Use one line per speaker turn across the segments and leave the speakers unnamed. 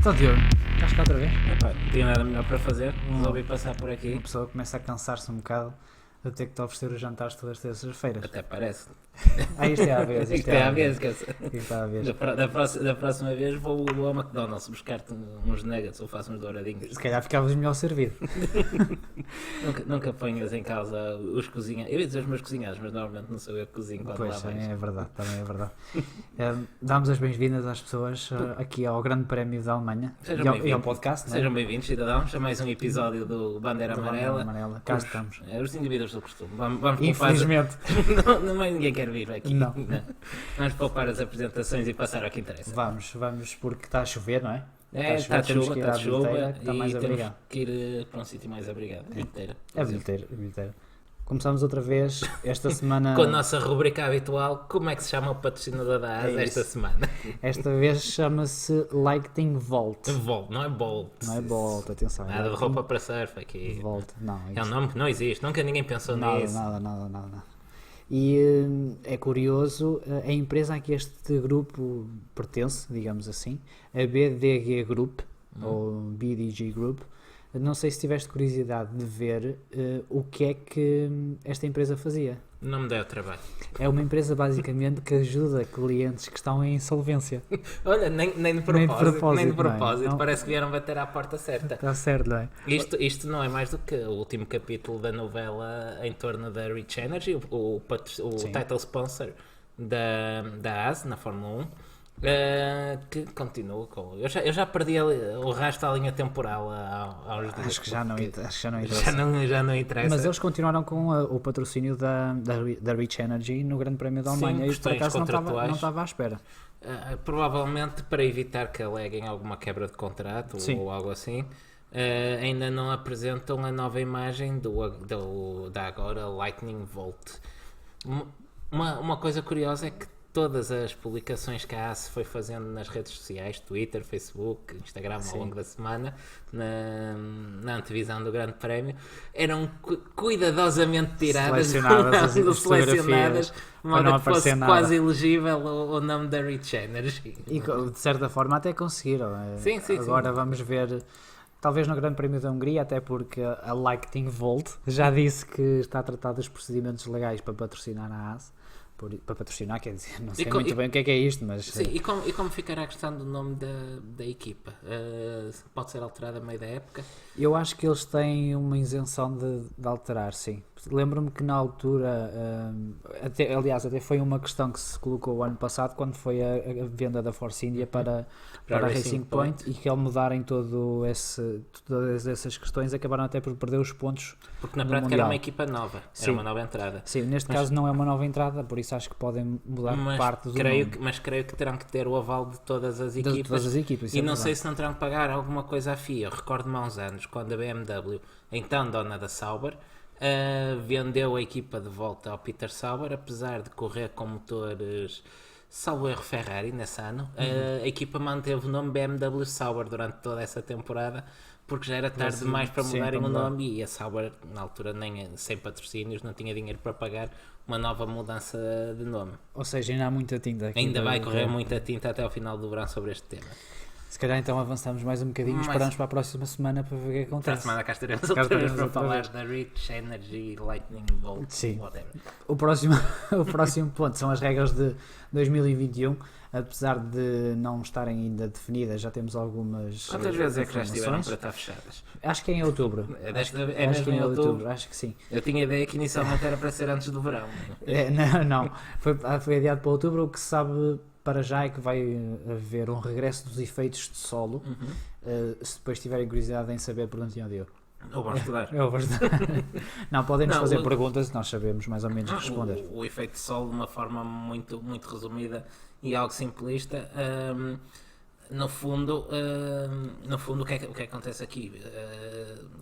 Então, Diogo, estás cá outra vez?
Epá, não tinha nada melhor para fazer, resolvi passar por
Uma
aqui.
pessoa começa a cansar-se um bocado de ter que te oferecer os jantares todas as terças-feiras.
Até parece.
Isto é à vez,
Isto é à vez,
Isto é à vez.
Da próxima vez vou ao McDonald's buscar-te uns nuggets ou faço uns douradinhos.
Se calhar ficavas melhor servido.
Nunca ponhas em causa os cozinhados. Eu ia dizer os meus cozinhados, mas normalmente não sou eu que cozinho quando
Pois,
lá vais.
é verdade, também é verdade. Damos as bem-vindas às pessoas aqui ao Grande Prémio da Alemanha
Sejam
e ao
bem-vindos.
podcast, não é?
Sejam bem-vindos, cidadãos, a mais um episódio do Bandeira
Do
Amarela.
Bandeira Amarela. Cá estamos.
Os indivíduos do costume. Vamos poupar.
Infelizmente.
Não, mais ninguém quer vir aqui.
Não.
Vamos poupar as apresentações e passar ao que interessa.
Vamos porque está a chover, não é?
Está de
temos
chuva,
que ir
está
à
de chuva
bilheteira, que está mais
e temos
abrigado.
que ir para um sítio mais abrigado. Bilheteira.
É bilheteiro. Começamos outra vez esta semana.
Com a nossa rubrica habitual, como é que se chama o patrocinador da ASA esta semana?
Esta vez chama-se Lightning Volt.
Volt, não é Bolt.
Não é Bolt, atenção.
Nada de
Lightning
roupa para surf aqui.
Volt, não.
É um nome que não existe, nunca ninguém pensou nisso.
Nada. E é curioso, a empresa a que este grupo pertence, digamos assim, a BDG Group, ou BDG Group, não sei se tiveste curiosidade de ver o que é que esta empresa fazia.
Não me deu trabalho.
É uma empresa basicamente que ajuda clientes que estão em insolvência.
Olha, nem de propósito, nem de propósito.
não.
Parece que vieram bater à porta certa.
Está certo, não é?
Isto não é mais do que o último capítulo da novela em torno da Rich Energy, o title sponsor da AS na Fórmula 1. Que continua com. Eu já perdi o rastro à linha temporal há uns dias.
Acho que já não interessa.
Já não interessa.
Mas eles continuaram com o patrocínio da Rich Energy no Grande Prémio da Alemanha e por acaso não estava à espera.
Provavelmente para evitar que aleguem alguma quebra de contrato ou algo assim. Ainda não apresentam a nova imagem da agora Lightning Volt. Uma coisa curiosa é que todas as publicações que a AS foi fazendo nas redes sociais, Twitter, Facebook, Instagram, ao longo da semana, na antevisão do Grande Prémio, eram cuidadosamente tiradas, selecionadas, de modo que fosse quase elegível o nome da Rich Energy.
E de certa forma até conseguiram.
Sim.
Agora vamos ver, talvez no Grande Prémio da Hungria, até porque a Lightning Volt já disse que está a tratar dos procedimentos legais para patrocinar a AS. Para patrocinar, quer dizer, não sei muito bem o que é isto, mas...
Sim, e como ficará a questão do nome da equipa? Pode ser alterado a meio da época?
Eu acho que eles têm uma isenção de alterar, sim. Lembro-me que na altura, até foi uma questão que se colocou o ano passado, quando foi a venda da Force India para a Racing Point, e que ao mudarem todas essas questões, acabaram até por perder os pontos.
Porque na prática
Mundial.
era uma equipa nova, era uma nova entrada.
Sim, neste caso não é uma nova entrada, por isso acho que podem mudar parte do nome.
Mas creio que terão que ter o aval de todas as equipas.
De todas as equipas,
e não sei se não terão que pagar alguma coisa à FIA. Eu recordo-me há uns anos, quando a BMW, então dona da Sauber, vendeu a equipa de volta ao Peter Sauber, apesar de correr com motores salvo erro Ferrari nesse ano, a equipa manteve o nome BMW Sauber durante toda essa temporada, porque já era tarde demais para mudarem o nome, e a Sauber na altura nem sem patrocínios não tinha dinheiro para pagar uma nova mudança de nome.
Ou seja, ainda há muita tinta aqui.
Ainda vai correr muita tinta até ao final do verão sobre este tema.
Se calhar então avançamos mais um bocadinho e esperamos para a próxima semana para ver o que acontece.
Para a semana cá estaremos outra vez para falar da Rich Energy Lightning Bolt.
Sim.
Whatever.
O próximo ponto são as regras de 2021. Apesar de não estarem ainda definidas, já temos algumas.
Quantas vezes é que já estiveram para estar fechadas?
Acho que é em outubro.
É mesmo em outubro?
Acho que sim.
Eu tinha a ideia que inicialmente era para ser antes do verão.
Não. Foi adiado para outubro. O que se sabe para já é que vai haver um regresso dos efeitos de solo. Se depois tiverem curiosidade em saber, perguntem ao Diogo.
Ou vão estudar.
Não, podem-nos fazer perguntas e nós sabemos mais ou menos responder.
O efeito de solo, de uma forma muito, muito resumida e algo simplista, no fundo, o que é que acontece aqui?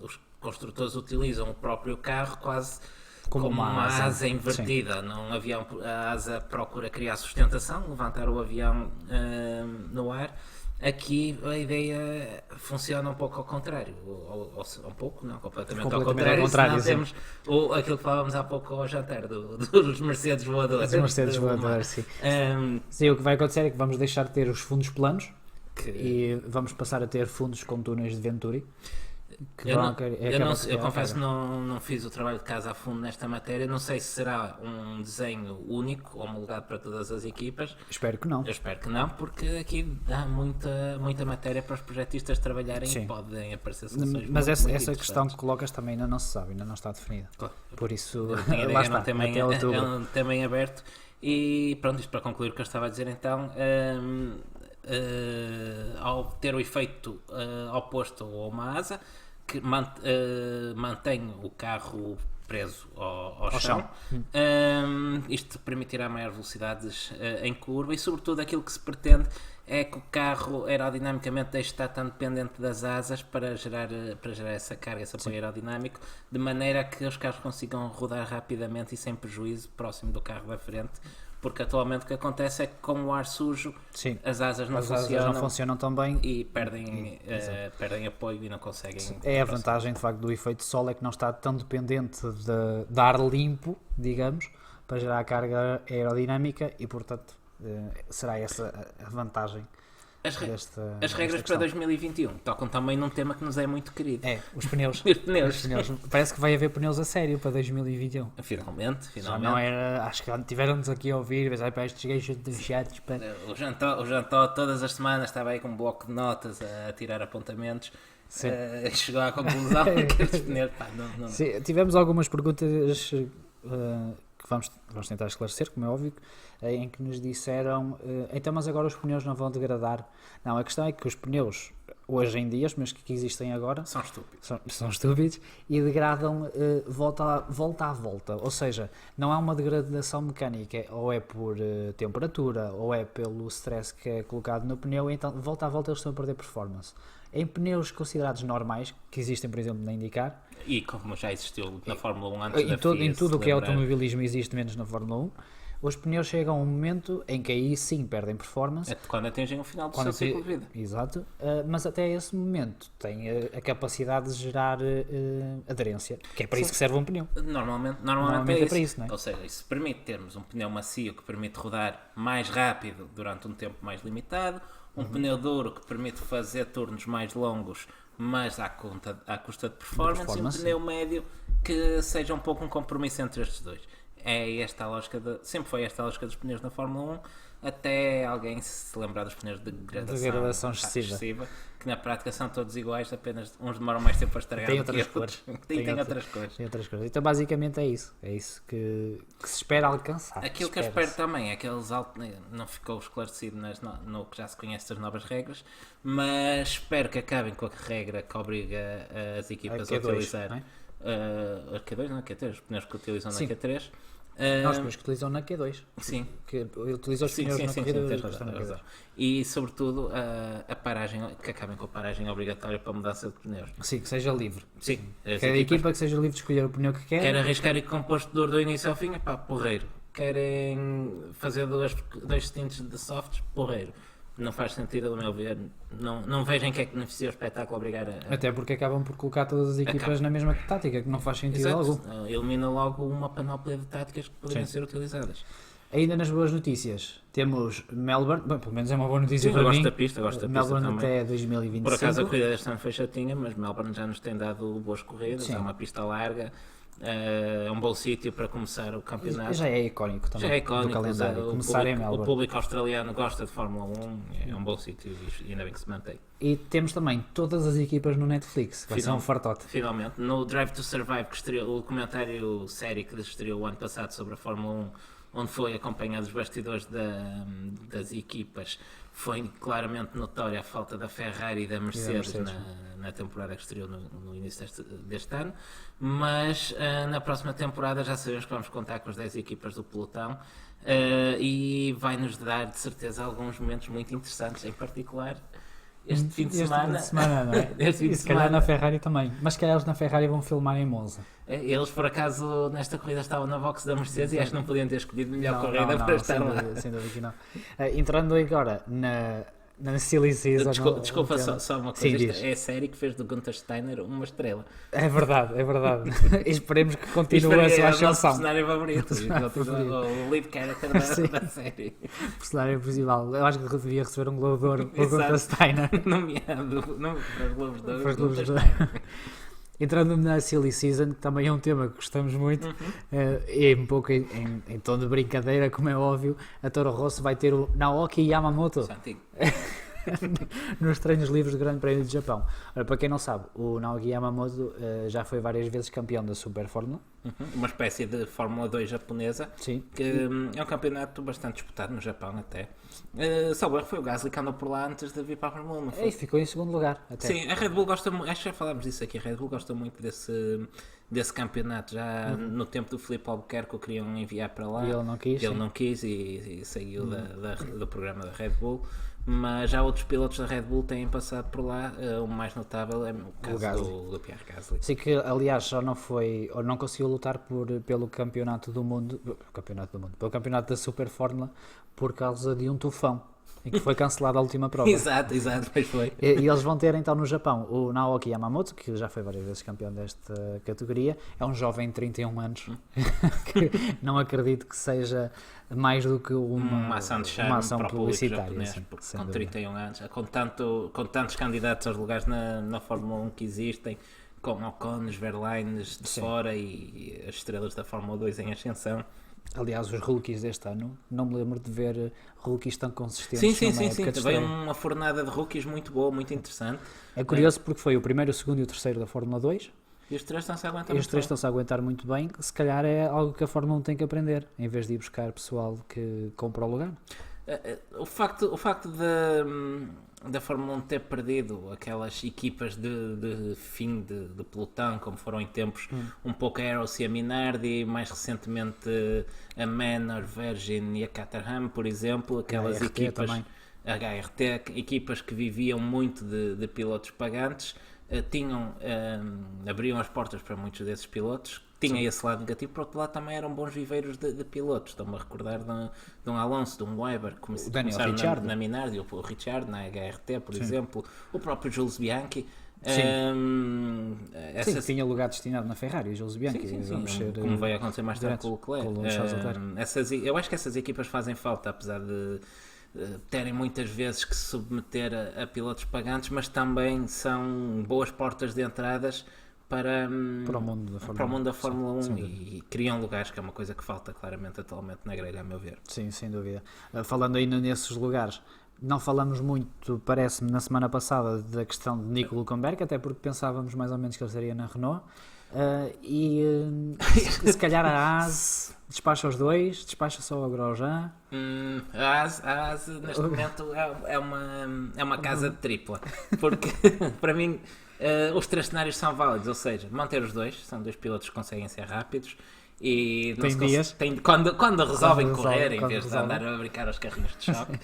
Os construtores utilizam o próprio carro quase como uma asa invertida. A asa procura criar sustentação, levantar o avião no ar. Aqui a ideia funciona um pouco ao contrário, ou um pouco, não, completamente ao contrário, senão temos aquilo que falávamos há pouco ao jantar, dos Mercedes voadores.
Sim. Sim, o que vai acontecer é que vamos deixar de ter os fundos planos E vamos passar a ter fundos com túneis de Venturi.
Eu confesso que não fiz o trabalho de casa a fundo nesta matéria. Não sei se será um desenho único, homologado para todas as equipas.
Espero que não.
Eu espero que não, porque aqui dá muita matéria para os projetistas trabalharem. Sim. E podem aparecer soluções.
Mas essa questão que colocas também ainda não se sabe, ainda não está definida. Claro. Por isso,
lá está, é um tema em aberto. E pronto, isto para concluir o que eu estava a dizer então, ao ter o efeito oposto a uma asa, que mantém o carro preso ao chão. Isto permitirá maiores velocidades em curva e, sobretudo, aquilo que se pretende é que o carro aerodinamicamente deixe de estar tão dependente das asas para gerar essa carga, esse apoio aerodinâmico, de maneira que os carros consigam rodar rapidamente e sem prejuízo próximo do carro da frente. Porque atualmente o que acontece é que com o ar sujo as asas não
funcionam tão bem
e perdem apoio e não conseguem.
É a vantagem de facto do efeito de sol, é que não está tão dependente de ar limpo, digamos, para gerar a carga aerodinâmica e portanto será essa a vantagem.
As regras para 2021 tocam também num tema que nos é muito querido.
Os pneus.
Os pneus.
Parece que vai haver pneus a sério para 2021.
Finalmente.
Já não era, acho que tiveram-nos aqui a ouvir, mas para estes gajos chatos.
O Jantó todas as semanas estava aí com um bloco de notas a tirar apontamentos. Chegou à conclusão que estes pneus não.
Sim, tivemos algumas perguntas que vamos tentar esclarecer, como é óbvio, em que nos disseram então, mas agora os pneus não vão degradar. Não, a questão é que os pneus hoje em dia, os pneus que existem agora
são estúpidos,
são estúpidos e degradam volta à volta, ou seja, não há uma degradação mecânica, ou é por temperatura ou é pelo stress que é colocado no pneu, então volta à volta eles estão a perder performance. Em pneus considerados normais, que existem por exemplo na IndyCar,
e como já existiu na Fórmula 1 antes
em tudo o que é automobilismo existe menos na Fórmula 1, os pneus chegam a um momento em que aí sim perdem performance.
É quando atingem o final do seu ciclo de vida.
Exato, mas até esse momento tem a capacidade de gerar aderência, que é para isso que serve um pneu.
Normalmente é para isso, não é? Ou seja, isso permite termos um pneu macio que permite rodar mais rápido durante um tempo mais limitado, um pneu duro que permite fazer turnos mais longos, mas à custa de performance, e um pneu médio que seja um pouco um compromisso entre estes dois. Sempre foi esta a lógica dos pneus na Fórmula 1, até alguém se lembrar dos pneus de degradação excessiva, que na prática são todos iguais, apenas uns demoram mais tempo a estragar.
Tem outras cores.
Tem outras cores.
Então basicamente é isso que se espera alcançar.
Aquilo que eu espero também é que eles não ficou esclarecido no que já se conhece das novas regras, mas espero que acabem com a regra que obriga as equipas a utilizar a Q2, não, a Q3, os pneus que utilizam na Q3.
Os pneus que utilizam na Q2.
Sim.
Que utilizam os pneus na corrida.
E sobretudo a paragem, que acabem com a paragem obrigatória para mudança de pneus.
Sim, que seja livre.
Sim.
Cada equipa que seja livre de escolher o pneu que quer.
Quer arriscar e composto duro do início ao fim, porreiro. Querem fazer dois stints de softs, porreiro. Não faz sentido, a meu ver. Não vejam que é que beneficia o espetáculo obrigar a...
Até porque acabam por colocar todas as equipas na mesma tática, que não faz sentido algum.
Elimina logo uma panóplia de táticas que poderiam ser utilizadas.
Ainda nas boas notícias, temos Melbourne, pelo menos é uma boa notícia para mim.
Gosto da pista
Melbourne
também.
Até 2025.
Por acaso a corrida deste ano foi chatinha, mas Melbourne já nos tem dado boas corridas, é uma pista larga. É um bom sítio para começar o campeonato.
Já é icónico também. Do calendário.
O público australiano gosta de Fórmula 1, é um bom sítio e ainda bem que se mantém.
E temos também todas as equipas no Netflix, que vai ser um fartote.
Finalmente, no Drive to Survive, que estreou, o documentário série que estreou o ano passado sobre a Fórmula 1, onde foi acompanhado os bastidores das equipas, foi claramente notória a falta da Ferrari e da Mercedes na temporada que estreou no início deste ano, mas na próxima temporada já sabemos que vamos contar com as 10 equipas do pelotão e vai-nos dar de certeza alguns momentos muito interessantes, em particular este fim de semana,
não é? E se calhar na Ferrari também, mas se calhar eles na Ferrari vão filmar em Monza.
Eles por acaso nesta corrida estavam na box da Mercedes e acho que não podiam ter escolhido melhor corrida para estar lá.
Sem dúvida que não. Entrando agora Na Silly Season.
Desculpa, só uma coisa.
Sim,
é a série que fez do Gunther Steiner uma estrela.
É verdade. E esperemos que continue a sua ascensão.
O personagem favorito. O lead character da série.
O personagem principal. Eu acho que devia receber um Globo de Ouro por Gunther Steiner.
Nomeado para os Globos de Ouro.
Entrando na Silly Season, que também é um tema que gostamos muito, e um pouco em tom de brincadeira, como é óbvio, a Toro Rosso vai ter o Naoki Yamamoto nos treinos livres do Grande Prémio do Japão. Ora, para quem não sabe, o Naoki Yamamoto já foi várias vezes campeão da Super Fórmula.
Uma espécie de Fórmula 2 japonesa.
Sim.
Que é um campeonato bastante disputado no Japão até. Salvo erro, foi o Gasly que andou por lá antes de vir para a Fórmula 1, não foi?
E ficou em segundo lugar até.
Sim, a Red Bull gosta muito, acho que já falámos disso aqui, a Red Bull gosta muito desse campeonato. Já no tempo do Filipe Albuquerque o queriam enviar para lá.
E ele não quis.
E saiu do programa da Red Bull. Mas já outros pilotos da Red Bull têm passado por lá. O mais notável é o caso do Pierre Gasly.
Sim, que aliás só não foi, ou não conseguiu lutar pelo campeonato do mundo, pelo campeonato da Super Fórmula por causa de um tufão, em que foi cancelada a última prova.
Exato, pois foi.
E eles vão ter então no Japão o Naoki Yamamoto, que já foi várias vezes campeão desta categoria, é um jovem de 31 anos, que não acredito que seja mais do que uma
ação de charme para o
publicitária.
Japonês,
Sim,
com 31 anos, com tantos candidatos aos lugares na Fórmula 1 que existem, com Ocon, Verlaines de fora e as estrelas da Fórmula 2 em ascensão.
Aliás, os rookies deste ano, não me lembro de ver rookies tão consistentes.
Sim. Veio uma fornada de rookies muito boa, muito interessante.
É curioso porque foi o primeiro, o segundo e o terceiro da Fórmula 2.
E os três estão-se a aguentar
muito bem. Os três estão-se a aguentar muito bem. Se calhar é algo que a Fórmula 1 tem que aprender, em vez de ir buscar pessoal que compra o lugar.
O facto da Fórmula 1 ter perdido aquelas equipas de fim de pelotão, como foram em tempos um pouco a Aeros e a Minardi, mais recentemente a Manor, Virgin e a Caterham, por exemplo, aquelas equipas, a HRT, equipas que viviam muito de pilotos pagantes, abriam as portas para muitos desses pilotos. Tinha esse lado negativo, por outro lado também eram bons viveiros de pilotos. Estou-me a recordar de um Alonso, de um Weber,
o Daniel Ricciardo
na Minardi, o Ricciardo na HRT, por exemplo, o próprio Jules Bianchi.
Sim, tinha lugar destinado na Ferrari, o Jules Bianchi.
Como vai acontecer mais tarde com o Leclerc. Eu acho que essas equipas fazem falta, apesar de terem muitas vezes que se submeter a pilotos pagantes, mas também são boas portas de entradas para o mundo da Fórmula 1 e criam lugares, que é uma coisa que falta claramente atualmente na grelha, a meu ver.
Sim, sem dúvida. Falando ainda nesses lugares, não falamos muito, parece-me, na semana passada da questão de Nico Hülkenberg, até porque pensávamos mais ou menos que ele estaria na Renault. Se calhar a AS despacha os dois, despacha só a Grosjean.
A AS neste momento é uma casa de tripla, porque para mim os três cenários são válidos, ou seja, manter os dois, são dois pilotos que conseguem ser rápidos e quando resolvem correr em vez de andar a brincar aos carrinhos de choque.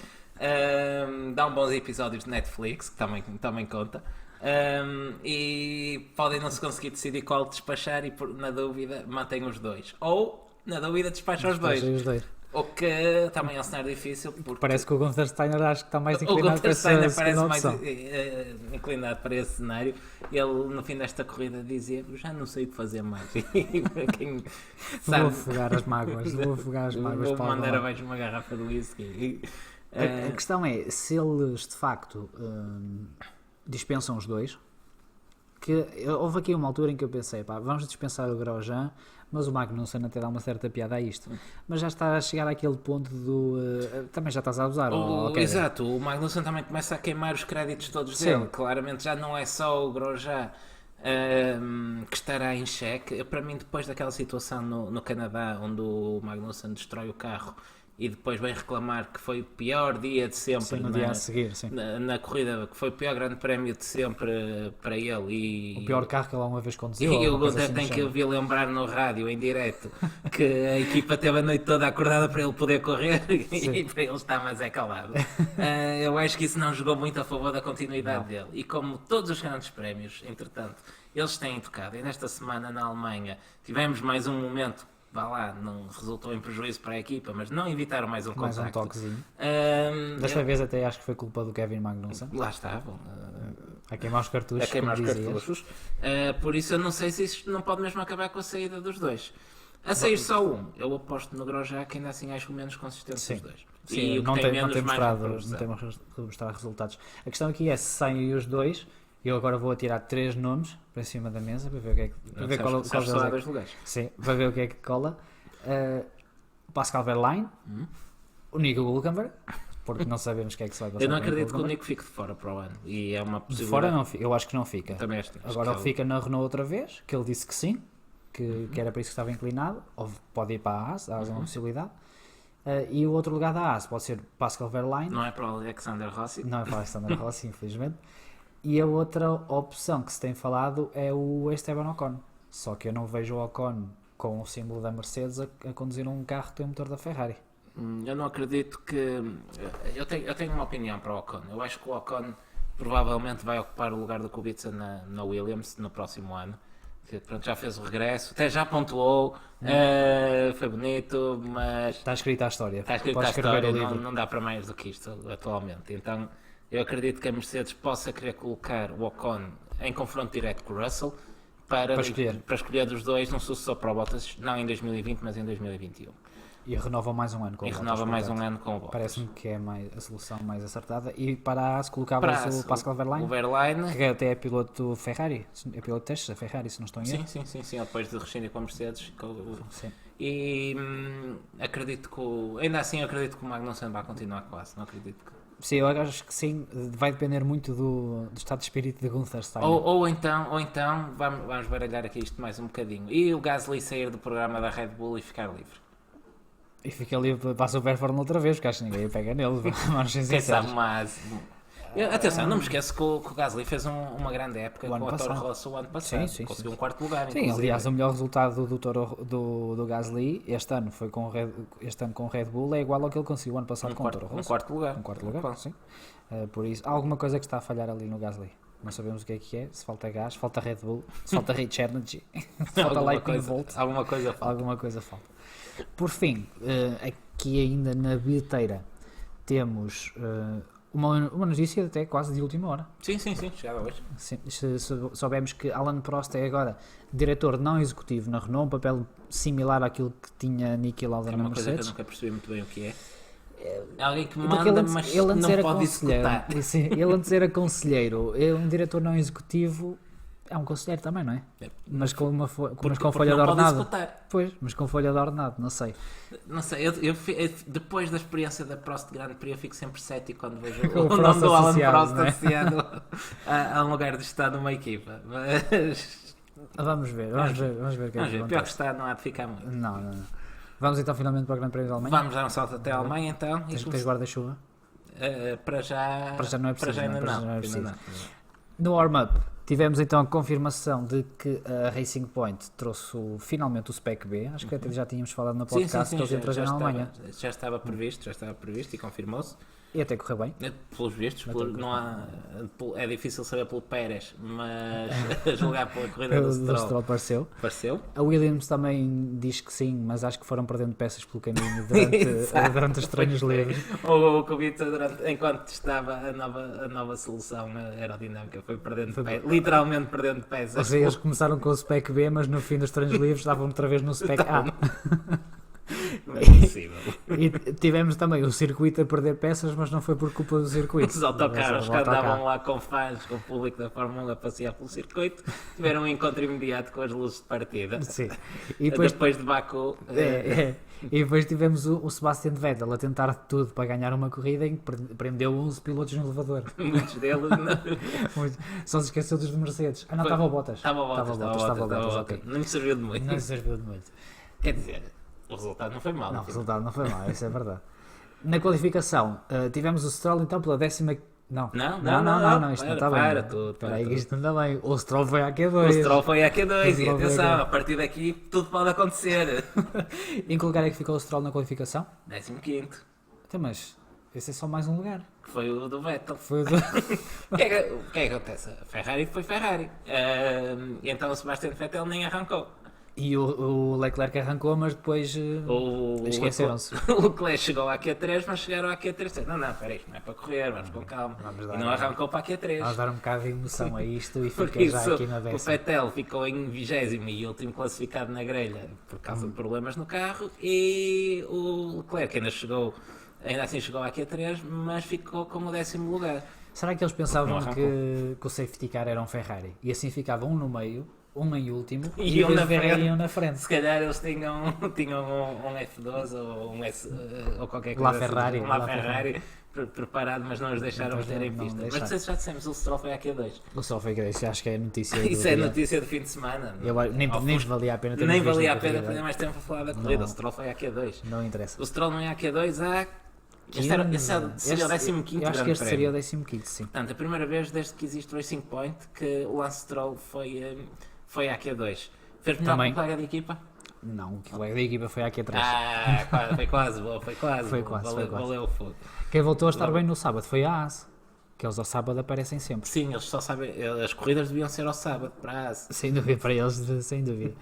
Dão bons episódios de Netflix, que também conta. E podem não se conseguir decidir qual despachar e na dúvida mantém os dois, ou na dúvida despacham os dois. O que também é um cenário difícil, porque
parece que o Gunther Steiner acho que está mais inclinado para essa
inclinado para esse cenário. Ele no fim desta corrida dizia: já não sei o que fazer mais.
Vou afogar as mágoas,
vou mandar abaixo uma garrafa de whisky.
A questão é se eles de facto dispensam os dois, que houve aqui uma altura em que eu pensei, vamos dispensar o Grosjean, mas o Magnussen até dá uma certa piada a isto, mas já está a chegar àquele ponto também já estás a usar
exato, o Magnussen também começa a queimar os créditos todos dele, claramente já não é só o Grosjean que estará em xeque. Para mim, depois daquela situação no Canadá, onde o Magnussen destrói o carro e depois vem reclamar que foi o pior dia de sempre
dia a seguir,
na corrida, que foi o pior grande prémio de sempre para ele
o pior carro que ele alguma vez conduziu.
E o Gunther tem que ouvir lembrar no rádio em direto que a equipa teve a noite toda acordada para ele poder correr e para ele estar mais calado. Eu acho que isso não jogou muito a favor da continuidade dele, e como todos os grandes prémios, entretanto, eles têm tocado, e nesta semana na Alemanha tivemos mais um momento vá lá, não resultou em prejuízo para a equipa, mas não evitaram mais um contacto.
Mais um toquezinho. Desta vez até acho que foi culpa do Kevin Magnussen.
Lá estavam.
A queimar os cartuchos.
A queimar os cartuchos. Por isso eu não sei se isto não pode mesmo acabar com a saída dos dois. A sair só um, eu aposto no Grosjean, que ainda assim acho o menos consistente dos dois.
Sim, não tem mostrado resultados. A questão aqui é se saem os dois. Eu agora vou atirar 3 nomes para cima da mesa para ver o que é que, para ver qual
dois lugares.
Sim, para ver o que é que cola. Pascal Wehrlein, o Nico Hülkenberg, porque não sabemos o que é que se vai passar.
Eu não acredito que o Nico fique de fora para o ano. E é uma
possibilidade. De fora não, eu acho que não fica.
Também
agora ele fica na Renault outra vez, que ele disse que sim, que era para isso que estava inclinado, ou pode ir para a Haas, é uma possibilidade. E o outro lugar da Haas pode ser Pascal Wehrlein.
Não é para o Alexander Rossi?
Não é para o Alexander Rossi, infelizmente. E a outra opção que se tem falado é o Esteban Ocon. Só que eu não vejo o Ocon com o símbolo da Mercedes a conduzir um carro que tem o motor da Ferrari.
Eu não acredito que... Eu tenho uma opinião para o Ocon. Eu acho que o Ocon provavelmente vai ocupar o lugar do Kubica na Williams no próximo ano. Que, pronto, já fez o regresso, até já pontuou, foi bonito, mas...
Está escrita a história.
Está escrita a história, não dá para mais do que isto atualmente. Então... Eu acredito que a Mercedes possa querer colocar o Ocon em confronto direto com o Russell para escolher dos dois um sucessor para o Bottas, não em 2020, mas em 2021.
E renova mais um ano com o Bottas. Parece-me que é a solução mais acertada. E para a AS colocava-se o Pascal Wehrlein, que até é piloto Ferrari, é piloto de testes da Ferrari, se não estou em erro.
Sim, depois de rescindir com a Mercedes. E acredito que ainda assim acredito que o Magnussen vai continuar quase, não acredito que...
Sim, eu acho que sim, vai depender muito do estado de espírito de Gunther Steiner.
Ou então vamos baralhar aqui isto mais um bocadinho. E o Gasly sair do programa da Red Bull e ficar livre.
E fica livre, passa o Verstappen outra vez, porque acho que ninguém pega nele.
Quem sabe mais... Atenção, não me esqueço que o Gasly fez uma grande época com a Toro Rosso o ano passado. Conseguiu um quarto lugar.
Sim, aliás, o melhor resultado do Gasly este ano com o Red Bull é igual ao que ele conseguiu o ano passado com o Toro Rosso.
Um quarto lugar.
Sim. Por isso, há alguma coisa que está a falhar ali no Gasly. Não sabemos o que é, se falta gás, falta Red Bull, se falta Rich Energy, se falta Lightning Bolt.
Alguma coisa falta.
Por fim, aqui ainda na bilheteira temos... Uma notícia até quase de última hora.
Sim, chegava hoje.
Soubemos que Alain Prost é agora diretor não executivo na Renault, um papel similar àquilo que tinha Niki Lauda na Mercedes.
É uma coisa que eu nunca percebi muito bem o que é. Alguém que manda, mas ele não pode executar.
Ele antes era conselheiro, um diretor não executivo é um conselheiro também, não é? Mas com folha de ordenado. Pois, mas com folha de ordenado, não sei.
Não sei, eu depois da experiência da Prost Grand Prix eu fico sempre cético quando vejo o nome do Alain Prost associado a um lugar de estar numa equipa. Mas
vamos ver o que é que acontece.
Pior que está, não há de ficar muito.
Não. Vamos então finalmente para o Grande Prémio da Alemanha?
Vamos dar um salto até a Alemanha então.
Tens guarda-chuva?
Para já não é preciso.
No warm-up tivemos então a confirmação de que a Racing Point trouxe finalmente o Spec B. Acho que até já tínhamos falado no podcast que eles iam trazer na Alemanha.
Já estava previsto e confirmou-se.
E até correu bem.
Pelos vistos, é difícil saber pelo Pérez, mas julgar pela corrida do Stroll
pareceu.
A
Williams também diz que sim, mas acho que foram perdendo peças pelo caminho durante os treinos livres.
O Kubica, enquanto estava a nova solução aerodinâmica, foi literalmente perdendo peças.
Ou seja, eles começaram com o Spec B, mas no fim dos treinos livres estavam outra vez no Spec A.
Não é possível.
E tivemos também o circuito a perder peças, mas não foi por culpa do circuito.
Os autocarros que andavam lá com fãs, com o público da Fórmula 1 a passear pelo circuito, tiveram um encontro imediato com as luzes de partida.
Sim.
E depois de Baku.
E depois tivemos o Sebastian Vettel a tentar tudo para ganhar uma corrida em que prendeu 11 pilotos no elevador.
Muitos deles
só se esqueceu dos de Mercedes. Não, estava o Bottas.
Estava o Bottas.
Okay.
Não lhe serviu de muito. Quer dizer, o resultado não foi mau.
Não, o resultado não foi mau, isso é verdade. Na qualificação, tivemos o Stroll então pela 10ª... Não, isto não está bem. Espera aí, isto não está bem. O Stroll foi à Q2.
O Stroll foi à Q2 e atenção, a partir daqui tudo pode acontecer.
Em que lugar é que ficou o Stroll na qualificação?
15º.
Então, mas esse é só mais um lugar.
Foi o do Vettel. O que é que acontece? A Ferrari foi Ferrari. E então o Sebastian Vettel nem arrancou.
E o Leclerc arrancou, mas depois esqueceram-se.
O Leclerc chegou à Q3, mas chegaram à Q3. Não, peraí, isto não é para correr, vamos com calma. E não arrancou para a Q3.
Vamos dar um bocado de emoção a isto e
Porque
fica já aqui na
o
décima.
Vettel ficou em 20º e último classificado na grelha por causa de problemas no carro, e o Leclerc ainda assim chegou à Q3, mas ficou com o 10º lugar.
Será que eles pensavam que o safety car era um Ferrari? E assim ficava um no meio, um em último
E um
os
na
Ferrari
frente.
iam na frente.
Se calhar eles tinham um F12 ou um S ou qualquer
Lá
coisa
Ferrari,
assim,
lá
lá Ferrari preparado, mas não os deixaram
Depois
meter em
não
pista. Mas
deixaram.
não sei se já dissemos, o Stroll foi à Q2.
O só foi que isso acho que é a notícia do
Isso é
dia.
notícia do fim de semana.
Nem valia a pena ter
Nem
visto
valia
a
a pena
corrida.
perder mais tempo a falar da corrida.
Não.
O Stroll foi à Q2.
Não interessa.
O Stroll não é à Q2 há... Esse seria o 15º
Eu acho que
grande
este seria o
prémio.
15º, sim.
Portanto, a primeira vez desde que existe Racing Point que o Lance Stroll foi à Q2. Fez melhor
Também.
que o colega de equipa?
Não, o colega da equipa foi aqui atrás.
Foi quase, boa, foi quase.
Foi
boa.
quase,
Valeu,
foi quase.
valeu o fogo.
Quem voltou a estar bem no sábado foi a AS, que eles ao sábado aparecem sempre.
Sim, eles só sabem, as corridas deviam ser ao sábado, para a AS.
Sem dúvida, para eles, sem dúvida.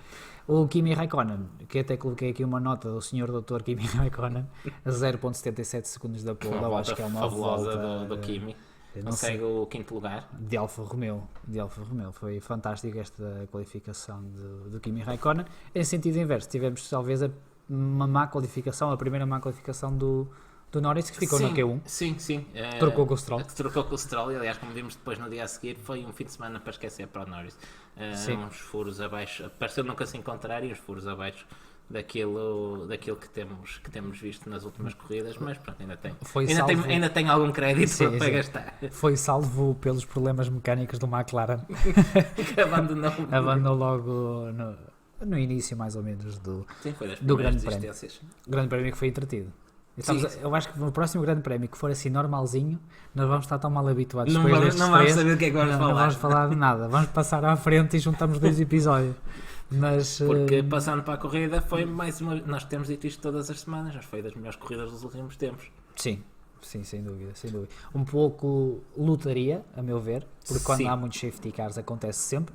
O Kimi Raikkonen, que até coloquei aqui uma nota do Sr. Dr. Kimi Raikkonen, a 0.77 segundos da pole,
Uma
eu
volta
acho que é uma
fabulosa
volta
do Kimi.
eu não sei,
Consegue o 5º lugar.
de Alfa Romeo. Foi fantástico esta qualificação do Kimi Raikkonen. Em sentido inverso, tivemos talvez uma má qualificação, a primeira má qualificação do Norris, que ficou
sim,
na Q1.
Sim.
Trocou com o Stroll.
Trocou com o Stroll, e aliás, como vimos depois no dia a seguir, foi um fim de semana para esquecer para o Norris. Uns furos abaixo, pareceu nunca se encontrar, e uns furos abaixo daquilo que temos visto nas últimas corridas, mas pronto, ainda tem algum crédito
Sim,
para
sim.
gastar.
Foi salvo pelos problemas mecânicos do McLaren.
Que abandonou.
Abandonou logo no início, mais ou menos, do
Sim, foi das
do
primeiras
Grande Prémio.
existências.
Grande Prémio que foi entretido.
Sim.
Eu acho que no próximo Grande Prémio que for assim normalzinho, nós vamos estar tão mal habituados.
Não
depois
vamos,
destes
não vamos
três,
saber o que é que vamos
não
falar.
vamos falar de nada. Vamos passar à frente e juntamos 2 episódios. Mas,
Porque passando para a corrida foi mais uma. Nós temos dito isto todas as semanas, mas foi das melhores corridas dos últimos tempos.
sim, sem dúvida. Um pouco lutaria, a meu ver, porque quando
Sim.
há muitos safety cars acontece sempre.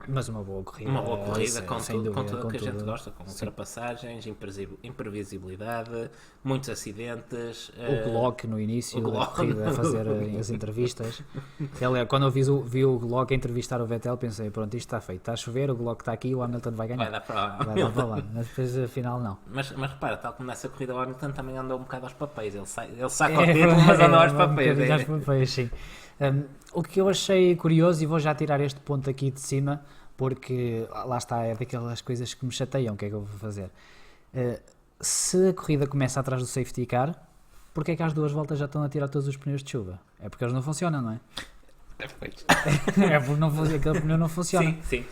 Mas uma boa corrida.
Uma boa corrida com
sem
tudo
dúvida,
o que a gente
tudo.
gosta, com ultrapassagens, imprevisibilidade, muitos acidentes.
O Glock no início
o
da
Glock.
corrida a fazer as entrevistas. Quando eu vi o Glock a entrevistar o Vettel, pensei, pronto, isto está feito, está a chover, o Glock está aqui, o Hamilton vai ganhar.
Vai dar para
Vai dar para lá, mas depois afinal não.
mas repara, tal como nessa corrida, o Hamilton também andou um bocado aos papéis. Ele saca o título, mas anda aos papéis.
bocadinho aos papéis, sim. O que eu achei curioso, e vou já tirar este ponto aqui de cima, porque lá está, é daquelas coisas que me chateiam, o que é que eu vou fazer? Se a corrida começa atrás do safety car, porque é que às 2 voltas já estão a tirar todos os pneus de chuva? É porque eles não funcionam, não é? É porque aquele pneu não funciona.
Sim.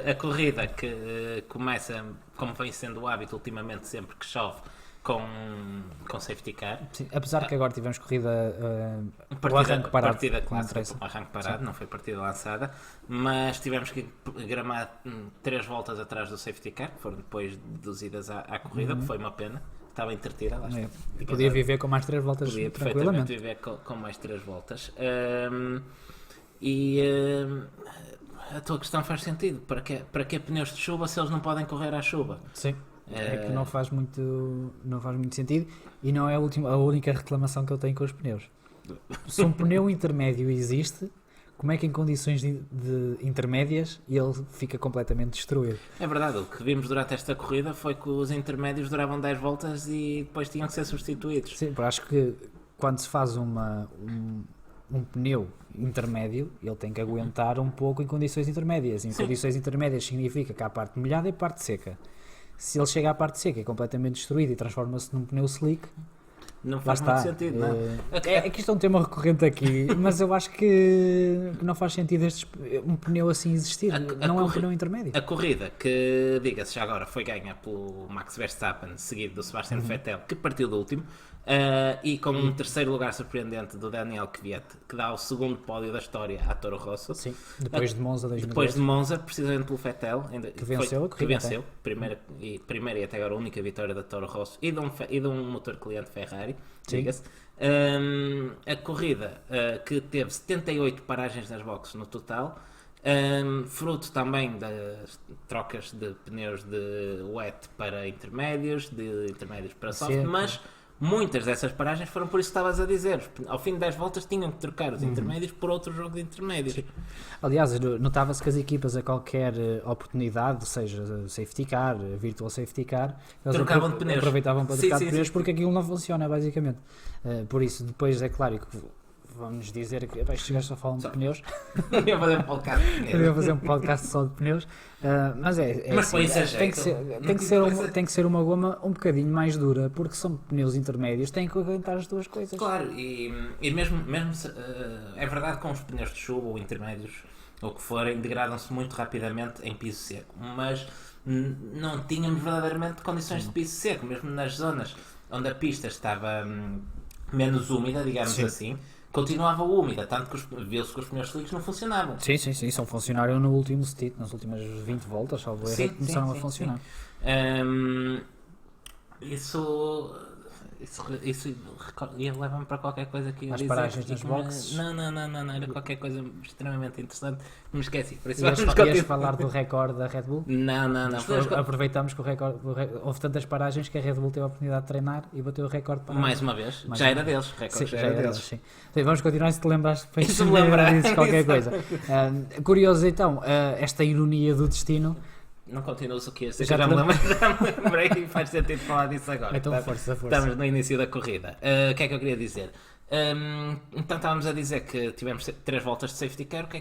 A corrida que começa, como vem sendo o hábito ultimamente, sempre que chove, com safety car.
Sim, apesar que agora tivemos corrida o arranque parado.
Partida
não
clássica,
interessa.
o arranque parado, não foi partida lançada, mas tivemos que gramar 3 voltas atrás do safety car, que foram depois deduzidas à corrida, que foi uma pena. Estava entretida, lá está.
Podia viver com mais 3 voltas
Podia
tranquilamente.
perfeitamente viver com mais 3 voltas. A tua questão faz sentido. Para que pneus de chuva se eles não podem correr à chuva?
Sim. É que não faz muito sentido e não é a única reclamação que eu tenho com os pneus. Se um pneu intermédio existe, como é que em condições de intermédias ele fica completamente destruído?
É verdade, o que vimos durante esta corrida foi que os intermédios duravam 10 voltas e depois tinham que ser substituídos.
Sim, eu acho que quando se faz um pneu intermédio, ele tem que aguentar um pouco em condições intermédias. Em condições intermédias significa que há a parte molhada e a parte seca. Se ele chega à parte seca é completamente destruído e transforma-se num pneu slick,
Não
lá
faz
está.
muito sentido, não
É que isto é um tema recorrente aqui, mas eu acho que não faz sentido um pneu assim existir. Não é um pneu intermédio.
A corrida, que diga-se já agora, foi ganha pelo Max Verstappen, seguido do Sebastian Vettel, que partiu do último, e com um terceiro lugar surpreendente do Daniel Kvyat, que dá o segundo pódio da história à Toro Rosso.
Sim, depois de Monza 2002.
Depois de Monza, precisamente pelo Vettel,
Que venceu a corrida,
que venceu, primeira e até agora a única vitória da Toro Rosso e de um motor cliente Ferrari, diga-se. A corrida que teve 78 paragens nas boxes no total, Fruto também das trocas de pneus de wet para intermédios, de intermédios para soft, mas muitas dessas paragens foram por isso que estavas a dizer. Ao fim de 10 voltas tinham que trocar os intermédios por outro jogo de intermédios.
Sim. Aliás, notava-se que as equipas a qualquer oportunidade, seja safety car, virtual safety car, eles
trocavam de pneus.
Aproveitavam para trocar de pneus porque aquilo não funciona, basicamente. Por isso, depois é claro que vamos dizer que chegaste a falar de pneus.
Eu ia fazer um podcast de pneus.
Eu ia fazer um podcast só de pneus. Mas tem que ser uma goma um bocadinho mais dura, porque são pneus intermédios, têm que aguentar as duas coisas.
Claro, e mesmo é verdade que com os pneus de chuva ou intermédios, ou o que forem, degradam-se muito rapidamente em piso seco, mas não tínhamos verdadeiramente condições de piso seco, mesmo nas zonas onde a pista estava menos úmida, digamos assim. Continuava úmida, tanto que viu-se que os pneus slicks não funcionavam.
Sim, só funcionaram no último stint, nas últimas 20 voltas, salvo erro, começaram a funcionar.
Isso leva-me para qualquer coisa que eu
as
dizer.
paragens nas boxes.
Não, era qualquer coisa extremamente interessante. Me esqueci. Por isso
ias falar do recorde da Red Bull?
Não.
Aproveitamos que houve tantas paragens que a Red Bull teve a oportunidade de treinar e bateu o recorde para
mais uma vez. Já era deles.
Já era deles. Sim. Então, vamos continuar se te lembraste para
isso me lembrar
qualquer coisa. Curioso então, esta ironia do destino.
Não continuas o que ia ser, já me lembrei e faz sentido falar disso agora.
Então, força.
Estamos no início da corrida. O que é que eu queria dizer? Então estávamos a dizer que tivemos 3 voltas de safety car. O que é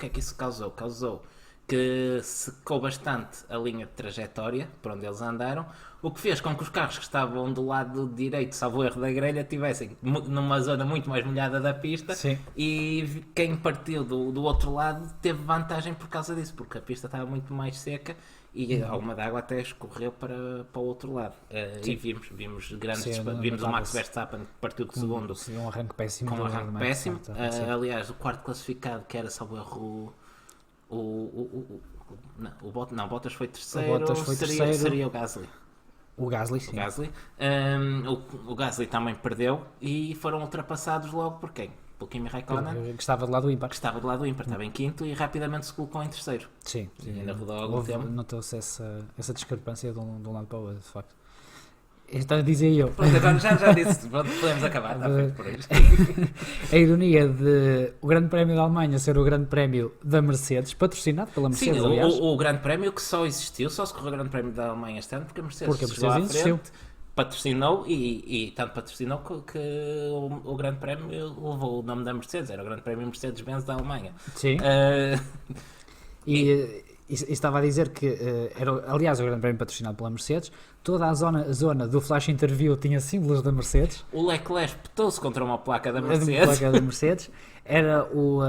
que isso causou? Causou que secou bastante a linha de trajetória por onde eles andaram, o que fez com que os carros que estavam do lado direito, salvo erro da grelha, estivessem numa zona muito mais molhada da pista.
Sim.
E quem partiu do outro lado teve vantagem por causa disso, porque a pista estava muito mais seca e alguma d'água até escorreu para o outro lado. E vimos grandes vimos o Max Verstappen que partiu de segundo
com um arranque péssimo.
Aliás, o quarto classificado, que era, salvo erro, o Bottas foi terceiro, seria o Gasly.
O Gasly, sim.
O Gasly também perdeu e foram ultrapassados logo por quem? Pelo Kimi Raikkonen,
que estava do lado do ímpar.
Estava em quinto e rapidamente se colocou em terceiro.
Sim.
E ainda rodou algum tempo.
Notou-se essa discrepância de um lado para o outro, de facto. Está a dizer eu.
Pronto, agora já disse, podemos acabar, está feito por isto.
A ironia de o Grande Prémio da Alemanha ser o Grande Prémio da Mercedes, patrocinado pela Mercedes,
sim,
aliás.
O Grande Prémio que só se correu o Grande Prémio da Alemanha este ano porque a Mercedes
existiu.
Patrocinou e tanto patrocinou que o Grande Prémio levou o nome da Mercedes, era o Grande Prémio Mercedes-Benz da Alemanha.
Sim. E estava a dizer que era, aliás, o Grande Prémio patrocinado pela Mercedes. Toda a zona do flash interview tinha símbolos da Mercedes.
O Leclerc petou-se contra uma placa da Mercedes.
Era o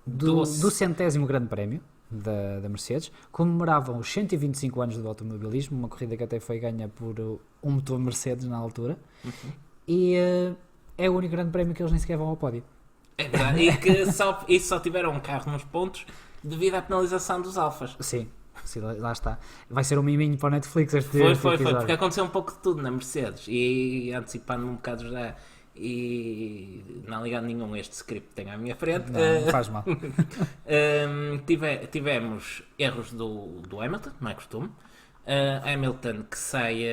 do 100º Grande Prémio da Mercedes. Comemoravam os 125 anos do automobilismo, uma corrida que até foi ganha por um motor Mercedes na altura. E é o único Grande Prémio que eles nem sequer vão ao pódio.
É verdade, e que só tiveram um carro nos pontos devido à penalização dos alfas.
Sim, lá está. Vai ser um miminho para o Netflix este
Foi, porque aconteceu um pouco de tudo na Mercedes e antecipando-me um bocado já e não ligando nenhum a este script que tenho à minha frente.
Não faz mal.
Tivemos erros do Hamilton, não é costume. Hamilton que sai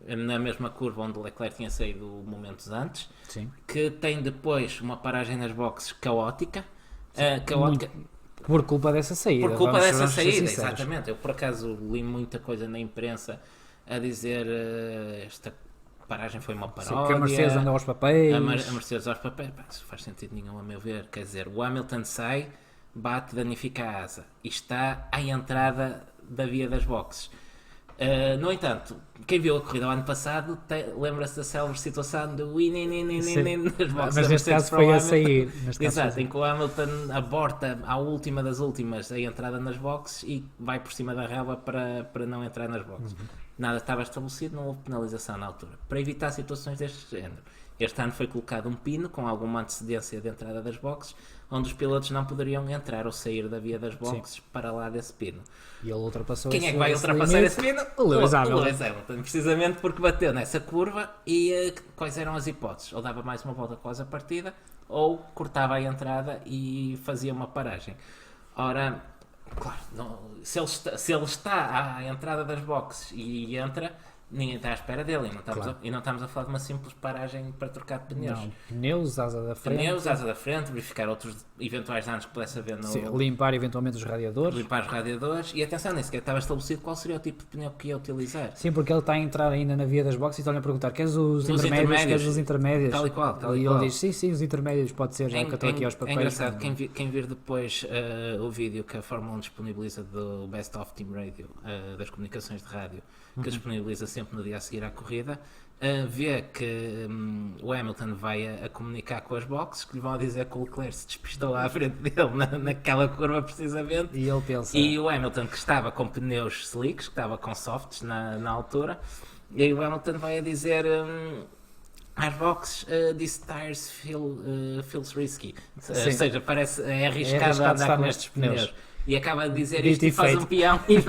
na mesma curva onde o Leclerc tinha saído momentos antes.
Sim.
Que tem depois uma paragem nas boxes caótica.
Por culpa dessa saída.
Exatamente. Eu por acaso li muita coisa na imprensa a dizer esta paragem foi uma paródia.
Sim, que a Mercedes anda aos papéis.
A Mercedes aos papéis. Isso faz sentido nenhum a meu ver. Quer dizer, o Hamilton sai, bate, danifica a asa e está à entrada da via das boxes. No entanto, quem viu a corrida o ano passado lembra-se da célebre situação do nas boxes.
Mas neste caso foi a sair.
Exato, em que o Hamilton aborta à última das últimas a entrada nas boxes e vai por cima da relva para não entrar nas boxes. Nada estava estabelecido, não houve penalização na altura. Para evitar situações deste género, Este ano foi colocado um pino com alguma antecedência de entrada das boxes, onde os pilotos não poderiam entrar ou sair da via das boxes para lá desse pino.
E ele ultrapassou.
Quem é que vai ultrapassar esse pino?
O Lewis Hamilton.
Lewis Hamilton, precisamente porque bateu nessa curva. E quais eram as hipóteses? Ou dava mais uma volta quase a partida, ou cortava a entrada e fazia uma paragem. Ora, claro, se ele está à entrada das boxes e entra, ninguém está à espera dele, e não estamos a falar de uma simples paragem para trocar de pneus.
Não, pneus, asa da frente,
verificar outros eventuais danos que pudesse haver no...
Sim, limpar eventualmente os radiadores.
Limpar os radiadores, e atenção, nem sequer estava estabelecido qual seria o tipo de pneu que ia utilizar.
Sim, porque ele está a entrar ainda na via das boxes e estão-lhe a perguntar: queres os intermédios? Queres os intermédios?
Tal e qual.
E ele diz: sim, os intermédios, pode ser, já que eu estou aqui aos papéis.
É engraçado, quem vir depois o vídeo que a Fórmula 1 disponibiliza do Best of Team Radio, das comunicações de rádio, que disponibiliza sempre no dia a seguir à corrida, vê que o Hamilton vai a comunicar com as boxes, que lhe vão dizer que o Leclerc se despistou à frente dele naquela curva precisamente,
e ele pensa...
E o Hamilton, que estava com pneus slicks, que estava com softs na altura, e aí o Hamilton vai a dizer... às boxes, this tires feels risky. Ou seja, parece arriscado andar com estes pneus. E acaba de dizer isto e faz um peão e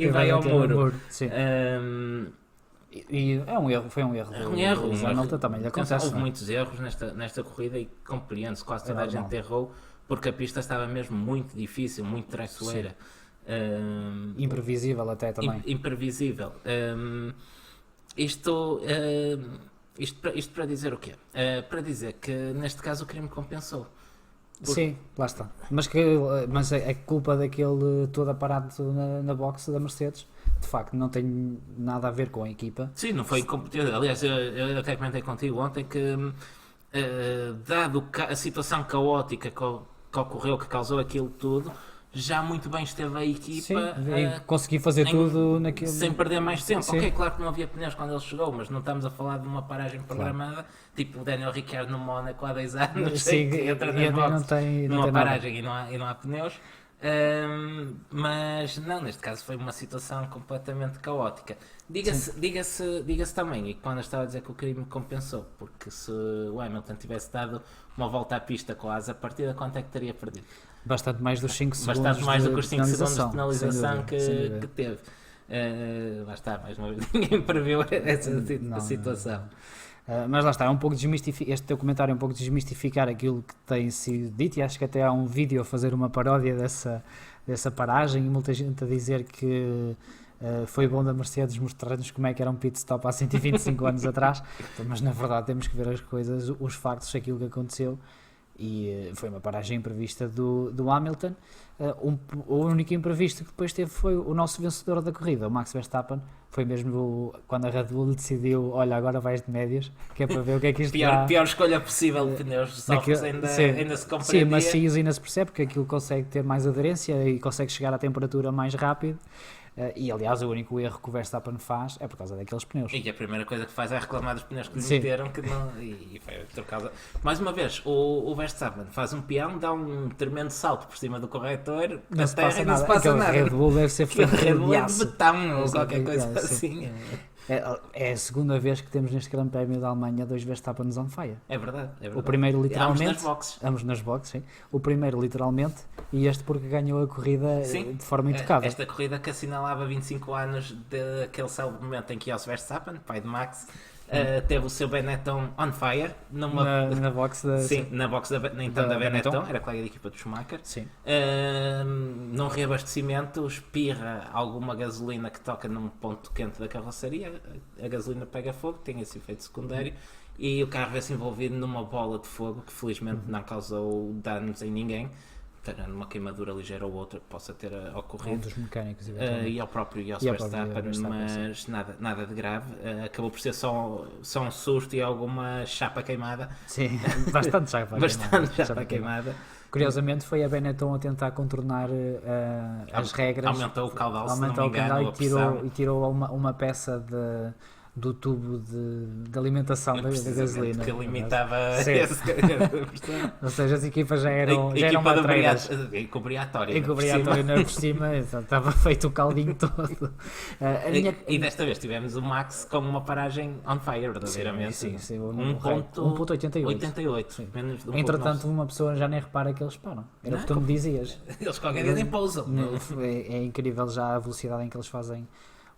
vai ao muro.
Sim. E é um erro, foi um erro. O Hamilton também lhe acontece.
Houve muitos erros nesta corrida e compreende-se, quase toda a gente errou, porque a pista estava mesmo muito difícil, muito traiçoeira.
Imprevisível até também.
Imprevisível. Isto para dizer o quê? Para dizer que neste caso o crime compensou.
Sim, lá está. Mas a culpa daquele todo aparato na boxe da Mercedes, de facto, não tem nada a ver com a equipa.
Sim, não foi competente. Aliás, eu até comentei contigo ontem que, dado a situação caótica que ocorreu, que causou aquilo tudo, já muito bem esteve a equipa.
Sim, consegui fazer tudo naquilo.
Sem perder mais tempo.
Sim.
Ok, claro que não havia pneus quando ele chegou, mas não estamos a falar de uma paragem programada, tipo o Daniel Ricciardo no Mónaco há 10 anos,
sim,
que entra
e
não
tem
numa
nada.
paragem e não há pneus. Mas não, neste caso foi uma situação completamente caótica. Diga-se também, e quando eu estava a dizer que o crime compensou, porque se o Hamilton tivesse dado uma volta à pista com a asa partida, quanto é que teria perdido?
Bastante mais dos 5 segundos.
Bastante mais do que os 5 segundos de
penalização
que teve. Lá está, mais uma vez, ninguém previu essa situação.
Mas lá está, é um pouco este teu comentário é um pouco desmistificar aquilo que tem sido dito, e acho que até há um vídeo a fazer uma paródia dessa paragem, e muita gente a dizer que foi bom da Mercedes mostrar-nos como é que era um pit stop há 125 anos atrás, mas na verdade temos que ver as coisas, os factos, aquilo que aconteceu, e foi uma paragem imprevista do Hamilton. O único imprevisto que depois teve foi o nosso vencedor da corrida, o Max Verstappen. Foi mesmo quando a Red Bull decidiu: olha, agora vais de médios, que é para ver o que é que isto dá.
Pior escolha possível de pneus de softs ainda se compreendia.
Sim, macios ainda se percebe, porque aquilo consegue ter mais aderência e consegue chegar à temperatura mais rápido. E aliás, o único erro que o Verstappen faz é por causa daqueles pneus.
E a primeira coisa que faz é reclamar dos pneus que lhe meteram, que não, e foi trocado. Mais uma vez, o Verstappen faz um peão, dá um tremendo salto por cima do corretor,
não se passa nada. Red Bull deve ser feito
de betão ou qualquer coisa assim.
É a segunda vez que temos neste Grande Prémio da Alemanha 2 Verstappens on fire.
É verdade.
O primeiro literalmente.
Ambos
nas boxes, sim. O primeiro literalmente, e este porque ganhou a corrida de forma intocável.
Esta corrida que assinalava 25 anos daquele célebre momento em que Jos Verstappen, pai de Max, teve o seu Benetton on fire
na box da...
Sim, na box da Benetton, era colega de equipa do Schumacher.
Sim.
Num reabastecimento, espirra alguma gasolina que toca num ponto quente da carroceria, a gasolina pega fogo, tem esse efeito secundário, e o carro vê-se envolvido numa bola de fogo que felizmente não causou danos em ninguém, numa queimadura ligeira ou outra que possa ter ocorrido.
Um dos mecânicos,
e ao próprio Jos Verstappen, mas nada de grave. Acabou por ser só um susto e alguma chapa queimada.
Sim, bastante chapa
queimada.
Curiosamente foi a Benetton a tentar contornar as regras.
Aumentou o caudal, se não me engano,
e tirou uma peça do tubo de alimentação da gasolina.
Que limitava
ou seja, as equipas já eram matreiras.
Encobriatória.
Encobriatória por cima, estava feito o caldinho todo.
E desta vez tivemos o Max com uma paragem on fire, verdadeiramente.
Sim.
1.88. Menos de
Entretanto, uma pessoa já nem repara que eles param. Era o que tu me dizias.
Eles qualquer dia nem pousam.
É incrível já a velocidade em que eles fazem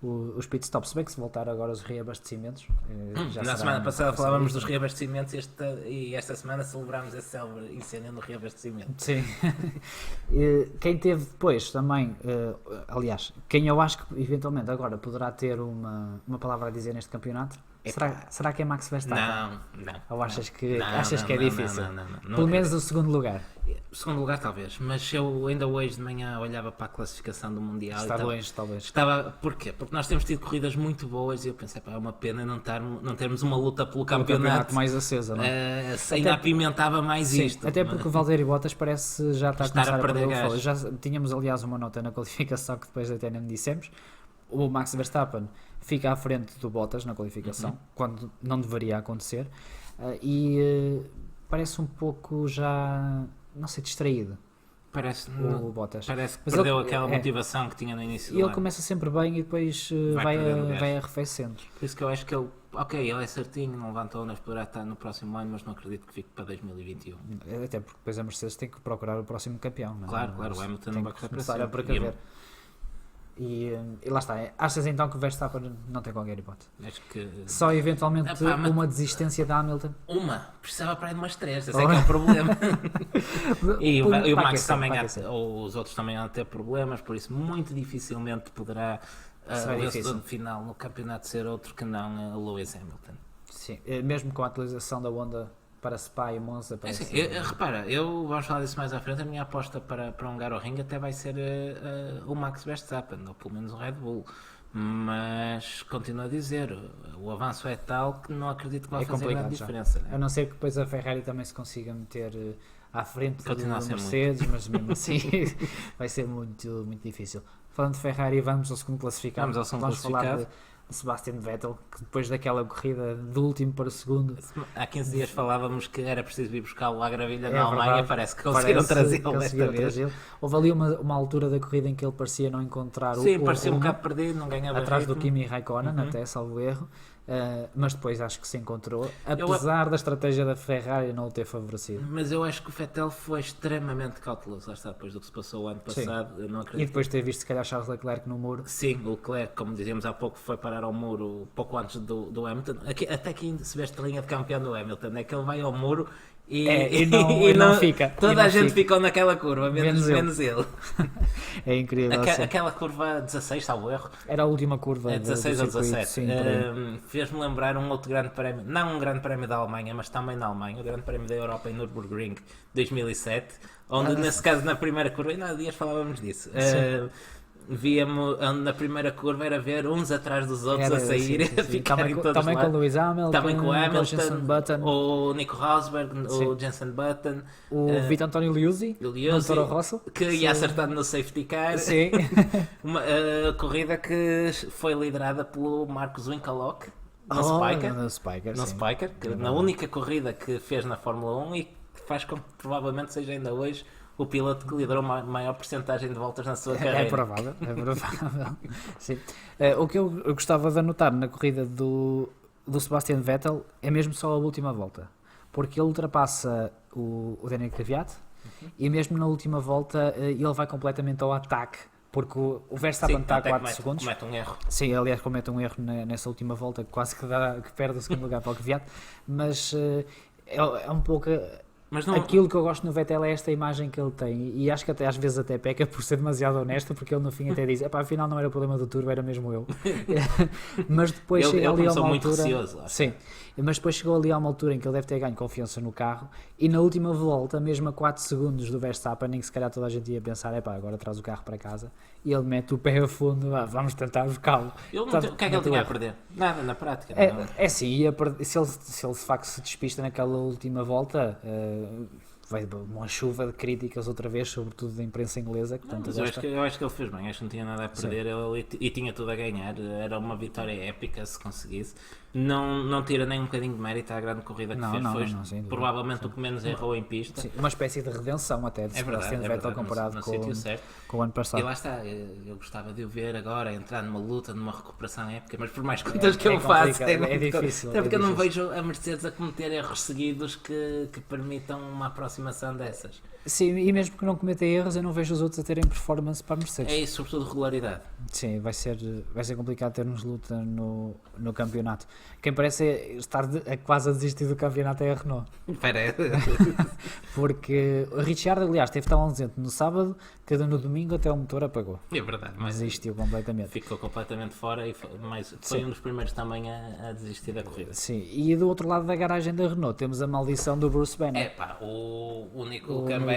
os pitstops, se bem que se voltar agora os reabastecimentos.
Na semana passada falávamos dos reabastecimentos e esta semana celebrámos esse célebre incêndio no reabastecimento.
Sim. Quem teve depois também, aliás, quem eu acho que eventualmente agora poderá ter uma palavra a dizer neste campeonato, será que é Max Verstappen?
Não.
Ou achas que é difícil?
Não,
pelo menos o segundo lugar.
Segundo lugar, talvez, mas eu ainda hoje de manhã olhava para a classificação do Mundial.
Está longe, talvez.
Porquê? Porque nós temos tido corridas muito boas e eu pensei, é uma pena não termos uma luta pelo campeonato
mais acesa, não é?
Ainda apimentava mais isto.
Até porque o Valtteri Bottas parece já estar a começar a perder o fogo. Já tínhamos, aliás, uma nota na qualificação que depois até nem dissemos. O Max Verstappen fica à frente do Bottas na qualificação, quando não deveria acontecer, e parece um pouco já, não sei, distraído. O Bottas.
Parece que perdeu aquela motivação que tinha no início do ano.
E ele começa sempre bem e depois vai arrefecendo.
Por isso que eu acho que ele é certinho, não levantou, mas poderá estar no próximo ano, mas não acredito que fique para 2021.
Até porque depois a Mercedes tem que procurar o próximo campeão. Não é?
Claro, o Hamilton não vai
começar a precaver. E lá está. Achas então que o Verstappen não tem qualquer hipótese?
Acho que...
Só eventualmente uma desistência da Hamilton?
Precisava para aí de umas 3, esse é que é o problema. e o Max também, os outros também vão ter problemas, por isso muito dificilmente poderá o resultado final no campeonato ser outro que não Lewis Hamilton.
Sim, mesmo com a atualização da Honda para Spa e Monza.
Repara, vamos falar disso mais à frente. A minha aposta para um Hungaroring até vai ser o Max Verstappen, ou pelo menos o Red Bull. Mas continuo a dizer, o avanço é tal que não acredito que vai fazer grande diferença. Né?
A não ser que depois a Ferrari também se consiga meter à frente do Mercedes, mas mesmo assim vai ser muito, muito difícil. Falando de Ferrari, vamos ao segundo classificado. Vamos falar de Sebastian Vettel, que depois daquela corrida do último para o segundo...
Há 15 dias falávamos que era preciso ir buscá-lo à gravilha na Alemanha, parece que conseguiram trazê-lo desta vez.
Houve ali uma altura da corrida em que ele parecia não encontrar
parecia um bocado perdido, não ganhava
atrás
ritmo.
Do Kimi Raikkonen, até, salvo erro. Mas depois acho que se encontrou, apesar da estratégia da Ferrari não o ter favorecido.
Mas eu acho que o Vettel foi extremamente cauteloso, lá está, depois do que se passou o ano passado. Não acredito.
E depois ter visto se calhar Charles Leclerc no muro.
Sim, o Leclerc, como dizíamos há pouco, foi parar ao muro pouco antes do Hamilton. Até que se veste a linha de campeão do Hamilton, é que ele vai ao muro e
não fica.
Toda a gente ficou naquela curva, menos ele.
É incrível.
Aquela curva 16, salvo erro.
Era a última curva.
16 ou 17. Fez-me lembrar um outro grande prémio, não um grande prémio da Alemanha, mas também na Alemanha, o grande prémio da Europa em Nürburgring 2007, onde nesse caso na primeira curva, ainda há dias falávamos disso. Víamos na primeira curva era ver uns atrás dos outros a sair, a ficarem todos
também
lá.
Com o Lewis Hamilton,
também com o
Hamilton,
Button, o Nico Rosberg, o Jensen Button,
o Vito António Liuzzi, no Toro Rosso,
que ia acertando no safety car.
Sim.
Uma corrida que foi liderada pelo Marcos Winkelhock no Spiker, que na única corrida que fez na Fórmula 1 e que faz com que provavelmente seja ainda hoje o piloto que liderou a maior porcentagem de voltas na sua carreira.
É provável. Sim. O que eu gostava de anotar na corrida do Sebastian Vettel é mesmo só a última volta, porque ele ultrapassa o Daniel Kvyat e mesmo na última volta ele vai completamente ao ataque, porque o Verstappen está a 4 segundos.
Comete um erro.
Sim, aliás, comete um erro nessa última volta, quase que perde o segundo lugar para o Kvyat, mas é um pouco... Mas não... Aquilo que eu gosto no Vettel é esta imagem que ele tem, e acho que até às vezes até peca por ser demasiado honesto, porque ele no fim até diz, afinal não era o problema do turbo, era mesmo eu. Mas depois chega ali a uma altura...
Receoso,
sim, mas depois chegou ali a uma altura em que ele deve ter ganho confiança no carro, e na última volta, mesmo a 4 segundos do Verstappen, em que se calhar toda a gente ia pensar, agora traz o carro para casa, e ele mete o pé a fundo, vamos tentar buscá-lo.
O que é que ele tinha a perder? Nada, na prática.
Sim, se ele de facto se despista naquela última volta, vai uma chuva de críticas outra vez, sobretudo da imprensa inglesa. Que tanto
eu acho que ele fez bem, acho que não tinha nada a perder e tinha tudo a ganhar. Era uma vitória épica se conseguisse. Não tira nem um bocadinho de mérito à grande corrida que fez. Foi provavelmente o que menos errou em pista.
Sim, uma espécie de redenção até de Sebastian Vettel comparado com o ano passado.
E lá está, eu gostava de o ver agora entrar numa luta, numa recuperação épica, mas por mais coisas que ele faça,
é difícil.
Até porque eu não vejo a Mercedes a cometer erros seguidos que permitam uma aproximação dessas.
Sim, e mesmo que não cometa erros, eu não vejo os outros a terem performance para a Mercedes.
É isso, sobretudo regularidade.
Sim, vai ser complicado termos luta no campeonato. Quem parece estar quase a desistir do campeonato é a Renault.
Parece.
Porque o Ricciardo, aliás, teve tão ausente no sábado que no domingo até o motor apagou.
É verdade. Mas
desistiu completamente.
Ficou completamente fora e foi um dos primeiros também a desistir da corrida.
Sim, e do outro lado da garagem da Renault temos a maldição do Bruce Banner.
O Nico Hülkenberg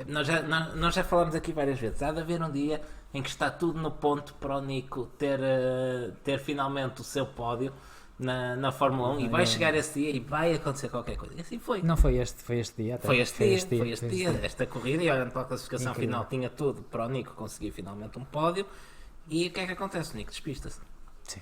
nós já falamos aqui várias vezes. Há de haver um dia em que está tudo no ponto para o Nico ter finalmente o seu pódio na Fórmula 1 e vai chegar esse dia e vai acontecer qualquer coisa. E assim foi.
Não foi este dia. Até.
Foi este dia, esta corrida, e olhando para a classificação final, tinha tudo para o Nico conseguir finalmente um pódio. E o que é que acontece? O Nico despista-se.
Sim.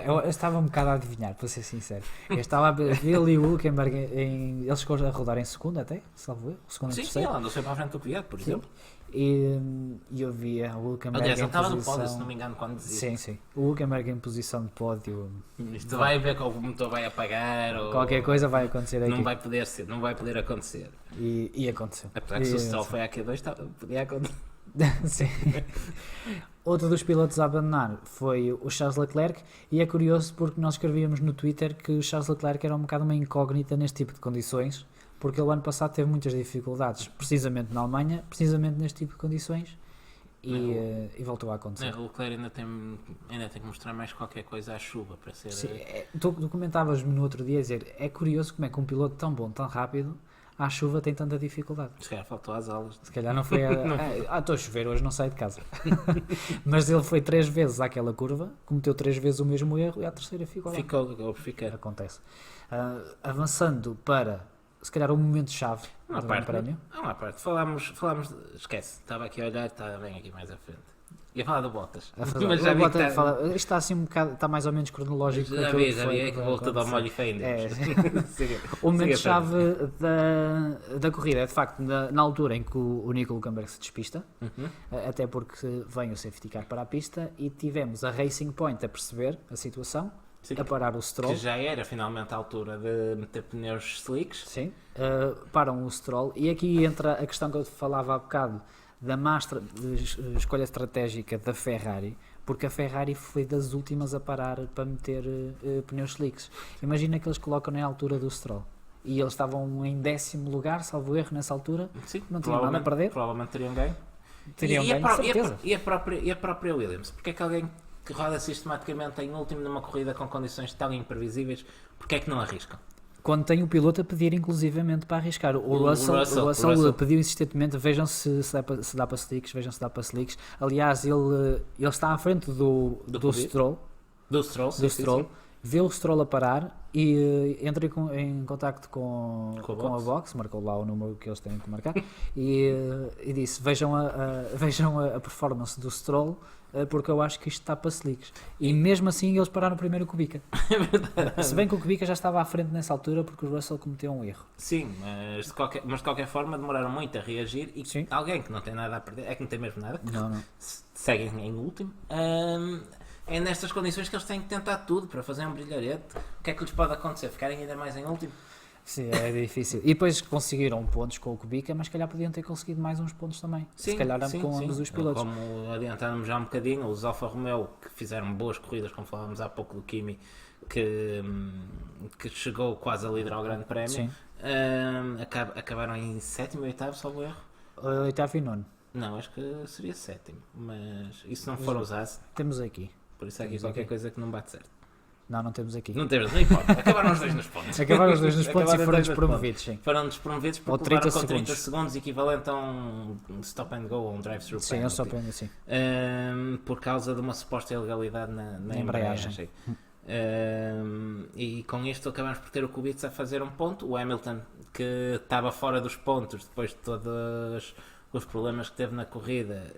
Eu estava um bocado a adivinhar, para ser sincero. Eu estava a ver ali o Hülkenberg ele chegou a rodar em segunda até, salvo eu, segunda
sim,
terceira.
Sim, andou sempre à frente do Kvyat, por exemplo.
E eu via o Hülkenberg
aliás, ele estava
posição...
no pódio, se não me engano, quando dizia.
Sim. O Hülkenberg em posição de pódio.
Isto vai ver que o motor vai apagar ou...
Qualquer coisa vai acontecer aqui.
Não vai poder acontecer.
E aconteceu.
Apesar que se o Stroll foi à Q2, podia acontecer.
Sim. Outro dos pilotos a abandonar foi o Charles Leclerc, e é curioso porque nós escrevíamos no Twitter que o Charles Leclerc era um bocado uma incógnita neste tipo de condições, porque ele ano passado teve muitas dificuldades, precisamente na Alemanha, precisamente neste tipo de condições, e voltou a acontecer.
O Leclerc ainda tem que mostrar mais qualquer coisa à chuva para ser...
Sim, tu comentavas-me no outro dia a dizer, é curioso como é que um piloto tão bom, tão rápido, à chuva tem tanta dificuldade.
Se calhar faltou às aulas.
Se calhar não foi estou a chover, hoje não saio de casa. Mas ele foi 3 vezes àquela curva, cometeu 3 vezes o mesmo erro e à terceira ficou lá.
Ficou por ficar.
Acontece. Avançando para, se calhar, um momento-chave do Grande Prémio.
Uma parte. Falámos, esquece, estava aqui a olhar, está bem aqui mais à frente. Ia falar do Bottas.
Mas já vi que isto está assim um bocado, está mais ou menos cronológico.
Já vi, que voltou ao molho e fé ainda.
O momento-chave da corrida é de facto na altura em que o Nico Hülkenberg se despista, até porque vem o safety car para a pista e tivemos a Racing Point a perceber a situação, a parar o Stroll.
Que já era finalmente a altura de meter pneus slicks.
Sim, param o Stroll e aqui entra a questão que eu falava há bocado da má escolha estratégica da Ferrari, porque a Ferrari foi das últimas a parar para meter pneus slicks. Imagina que eles colocam na altura do Stroll e eles estavam em 10º lugar, salvo erro, nessa altura.
Sim,
não tinham nada a perder.
Provavelmente teriam ganho. E a própria Williams? Porque é que alguém que roda sistematicamente em último numa corrida com condições tão imprevisíveis, porque é que não arriscam?
Quando tem o piloto a pedir inclusivamente para arriscar. O Russell pediu insistentemente, vejam se dá para slicks, Aliás, ele está à frente do Stroll.
Do Stroll.
Vê o Stroll a parar e entra em contacto com a box, marcou lá o número que eles têm que marcar e disse, vejam a performance do Stroll, porque eu acho que isto está para slicks. E mesmo assim eles pararam primeiro o Kubica.
É verdade.
Se bem que o Kubica já estava à frente nessa altura porque o Russell cometeu um erro.
Sim, mas de qualquer forma demoraram muito a reagir e alguém que não tem nada a perder, é que não tem mesmo nada,
não.
Seguem em último. É nestas condições que eles têm que tentar tudo para fazer um brilharete. O que é que lhes pode acontecer? Ficarem ainda mais em último?
Sim, é difícil. E depois conseguiram pontos com o Kubica, mas se calhar podiam ter conseguido mais uns pontos também.
Sim,
se calhar com ambos os pilotos.
Como adiantamos já um bocadinho, os Alfa Romeo que fizeram boas corridas, como falávamos há pouco do Kimi, que chegou quase a liderar o Grande Prémio, acabaram em 7º e 8º, salvo erro.
8º e 9º.
Não, acho que seria 7º, mas isso não for usasse.
Temos aqui.
Por isso há aqui qualquer coisa que não bate certo.
Não temos aqui.
Não temos, nem importa. Acabaram os dois nos pontos.
Acabaram os dois nos pontos e foram despromovidos, sim.
Foram despromovidos porque levaram com 30 segundos, equivalente a um stop and go ou um drive-through penalty.
Sim, um stop and go, sim.
Por causa de uma suposta ilegalidade na embreagem. E com isto acabamos por ter o Kubica a fazer um ponto. O Hamilton, que estava fora dos pontos depois de todos os problemas que teve na corrida,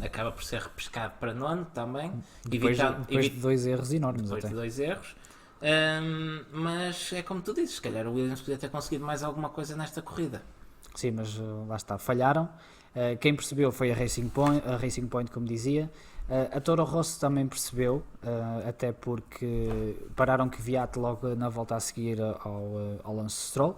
acaba por ser repescado para nono também.
Depois de 2 erros enormes.
Depois de 2 erros. Mas é como tu dizes, se calhar o Williams podia ter conseguido mais alguma coisa nesta corrida.
Sim, mas lá está, falharam. Quem percebeu foi a Racing Point, como dizia. A Toro Rosso também percebeu, até porque pararam Kvyat logo na volta a seguir ao Lance Stroll.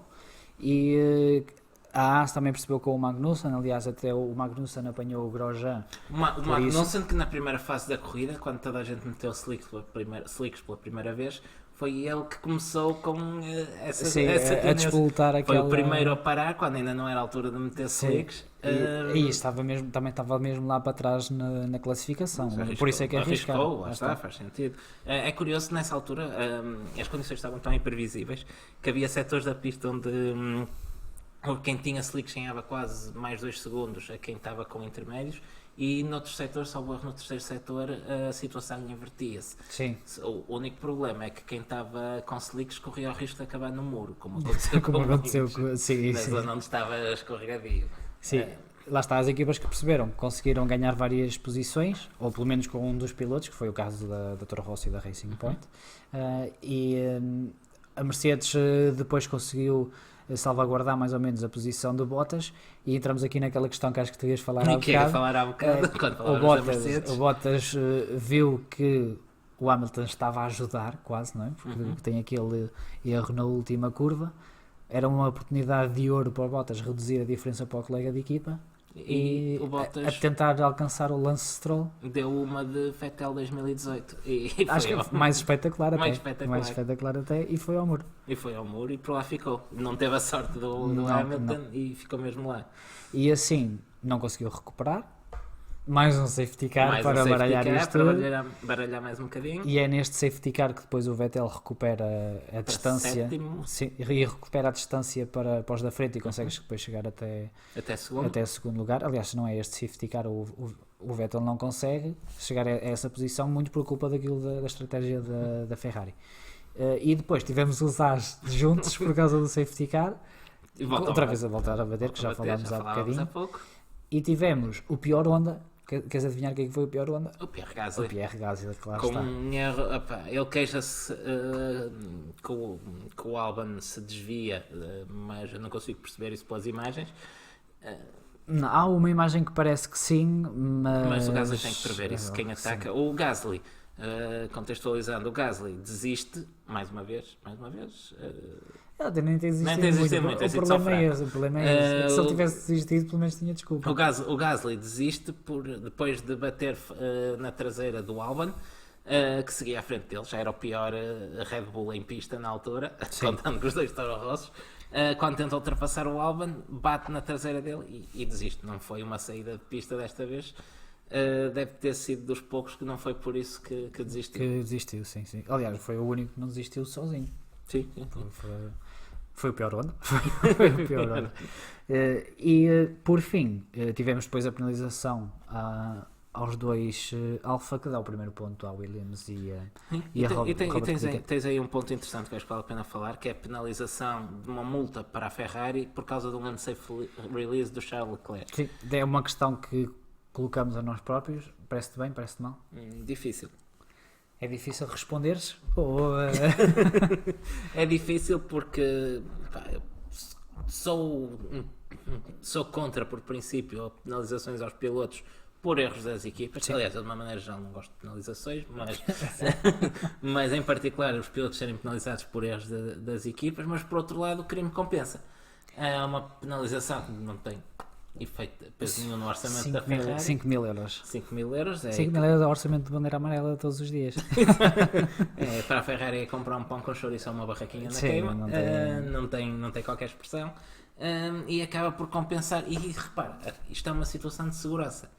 E a Haas também percebeu com o Magnussen, aliás até o Magnussen apanhou o Grosjean.
O Magnussen, que na primeira fase da corrida, quando toda a gente meteu slicks pela primeira vez, foi ele que começou com essa
a despolutar aquela...
Foi o primeiro a parar, quando ainda não era a altura de meter slicks.
E também estava mesmo lá para trás na classificação, por isso é que arriscou.
Lá está, faz sentido. É curioso que nessa altura as condições estavam tão imprevisíveis que havia setores da pista onde quem tinha slicks ganhava quase mais 2 segundos a quem estava com intermédios, e noutros setores, no terceiro setor, a situação invertia-se.
Sim.
O único problema é que quem estava com slicks corria o risco de acabar no muro, como aconteceu com na zona onde estava escorregadio.
Sim. Lá está, as equipas que perceberam que conseguiram ganhar várias posições, ou pelo menos com um dos pilotos, que foi o caso da Toro Rosso e da Racing Point, a Mercedes depois conseguiu salvaguardar mais ou menos a posição de Bottas, e entramos aqui naquela questão que acho que tu ias falar há bocado. O Bottas viu que o Hamilton estava a ajudar, quase, não é? Porque tem aquele erro na última curva. Era uma oportunidade de ouro para o Bottas reduzir a diferença para o colega de equipa e
o Bottas
a tentar alcançar o Lance Stroll.
Deu uma de Vettel 2018
acho que é mais espetacular até, e foi ao muro.
E por lá ficou. Não teve a sorte do Hamilton e ficou mesmo lá.
E assim não conseguiu recuperar. Mais um safety car para baralhar isto tudo.
Baralhar mais um bocadinho.
E é neste safety car que depois o Vettel recupera a distância. Sim, e recupera a distância para os da frente e consegues depois chegar até segundo lugar. Aliás, se não é este safety car, o Vettel não consegue chegar a essa posição, muito por culpa daquilo da estratégia da Ferrari. E depois tivemos os As juntos por causa do safety car. Outra vez a voltar a bater, que já falámos há bocadinho.
Há pouco.
E tivemos o pior Honda. Queres adivinhar quem foi o pior Honda?
O Pierre Gasly.
Claro
com
está.
Um erro, ele queixa-se que o Albon se desvia, mas eu não consigo perceber isso pelas imagens.
Há uma imagem que parece que sim,
mas o Gasly tem que prever isso. Quem ataca, sim. O Gasly, contextualizando, o Gasly desiste, mais uma vez.
Ele nem tem desistido muito. O problema é esse. Se ele tivesse desistido, pelo menos tinha desculpa.
O Gasly desiste depois de bater na traseira do Albon, que seguia à frente dele. Já era o pior Red Bull em pista na altura, contando com os 2 Toro Rossos. Quando tenta ultrapassar o Albon, bate na traseira dele e desiste. Não foi uma saída de pista desta vez. Deve ter sido dos poucos que não foi por isso que desistiu.
Que desistiu, sim. Aliás, foi o único que não desistiu sozinho.
Sim.
Foi o pior Honda. Foi o pior Honda. E por fim, tivemos depois a penalização aos 2 Alfa, que dá o primeiro ponto à Williams e
tens aí um ponto interessante que acho que vale a pena falar, que é a penalização de uma multa para a Ferrari por causa do unsafe release do Charles Leclerc. Sim,
é uma questão que colocamos a nós próprios. Parece-te bem, parece-te mal?
Difícil.
É difícil responderes?
É difícil porque sou contra, por princípio, penalizações aos pilotos por erros das equipas. Sim. Aliás, de uma maneira geral não gosto de penalizações, mas em particular os pilotos serem penalizados por erros das equipas, mas por outro lado o crime compensa. É uma penalização que não tem efeito peso nenhum no orçamento da Ferrari.
5 mil euros.
5 mil euros é
o orçamento de bandeira amarela todos os dias.
Para a Ferrari é comprar um pão com chouriço ou uma barraquinha na queima. Não tem qualquer expressão. E acaba por compensar. E repara, isto é uma situação de segurança.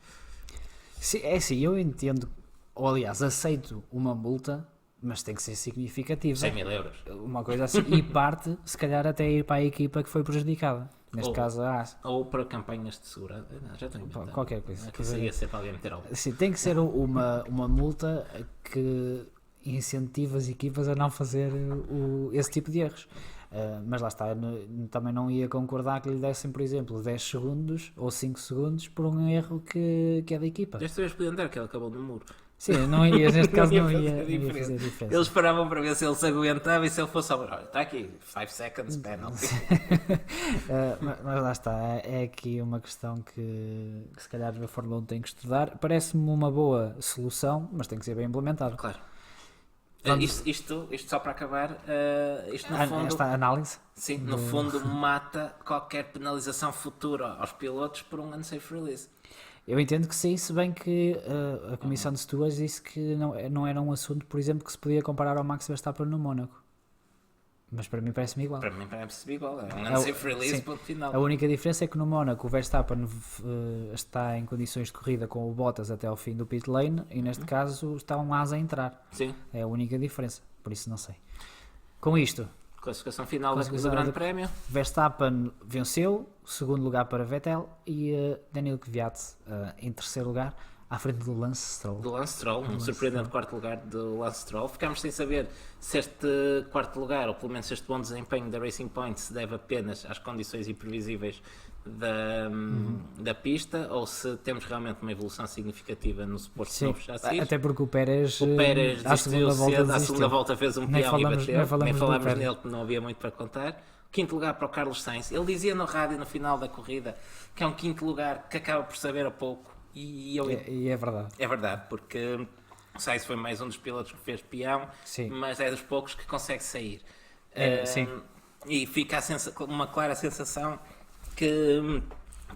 Sim, é assim, eu entendo, ou aliás, aceito uma multa, mas tem que ser significativa.
100 mil euros.
Uma coisa assim. E parte, se calhar, até ir para a equipa que foi prejudicada. Neste caso, a AS.
Ou para campanhas de segurança. Já estou inventando.
Qualquer coisa.
Que seria ser para alguém meter algo.
Sim, tem que ser uma multa que incentiva as equipas a não fazer esse tipo de erros. Mas lá está, também não ia concordar que lhe dessem, por exemplo, 10 segundos ou 5 segundos por um erro que é da equipa.
Desta vez podia andar, que ele acabou no muro.
Sim, não ia, neste caso
Não
não
ia
ia,
fazer
não ia
diferença.
fazer diferença.
Eles paravam para ver se ele se aguentava e se ele fosse ao... Olha, está aqui, 5 seconds penalty.
Mas lá está, é aqui uma questão que se calhar a Fórmula 1 tem que estudar. Parece-me uma boa solução, mas tem que ser bem implementado.
Claro.
Vamos-
Isto só para acabar, isto no fundo,
Esta análise,
sim, no fundo mata qualquer penalização futura aos pilotos por um unsafe release.
eu entendo que sim, se bem que a Comissão de Stewards disse que não era um assunto, por exemplo, que se podia comparar ao Max Verstappen no Mónaco. Mas para mim parece-me igual.
Para mim parece igual, é um unsafe release,
sim.
ponto final.
A única diferença é que no Mónaco o Verstappen está em condições de corrida com o Bottas até ao fim do pit lane e neste caso está um Haas a entrar.
Sim,
É a única diferença, por isso não sei. Com isto,
classificação final do
Classificação
Grande
da-
Prémio.
Verstappen venceu, segundo lugar para Vettel e Daniel Kvyat em terceiro lugar, à frente do Lance Stroll.
Do Lance Stroll, um surpreendente quarto lugar do Lance Stroll. Ficámos sem saber se este quarto lugar, ou pelo menos este bom desempenho da Racing Point, se deve apenas às condições imprevisíveis da pista, ou se temos realmente uma evolução significativa no suposto
Sim,
novo chassis.
até porque o Pérez,
O Pérez
à segunda volta
cedo, à
desistiu.
segunda volta fez um
Nem
peão e
falamos-
bateu.
nem falamos
Nem
do
falámos
Pérez.
nele, porque não havia muito para contar. Quinto lugar para o Carlos Sainz. Ele dizia no rádio no final da corrida que é um quinto lugar que acaba por saber a pouco. E eu
E é verdade.
é verdade, porque o Sainz foi mais um dos pilotos que fez peão,
Sim.
mas é dos poucos que consegue sair.
Sim.
E fica uma clara sensação que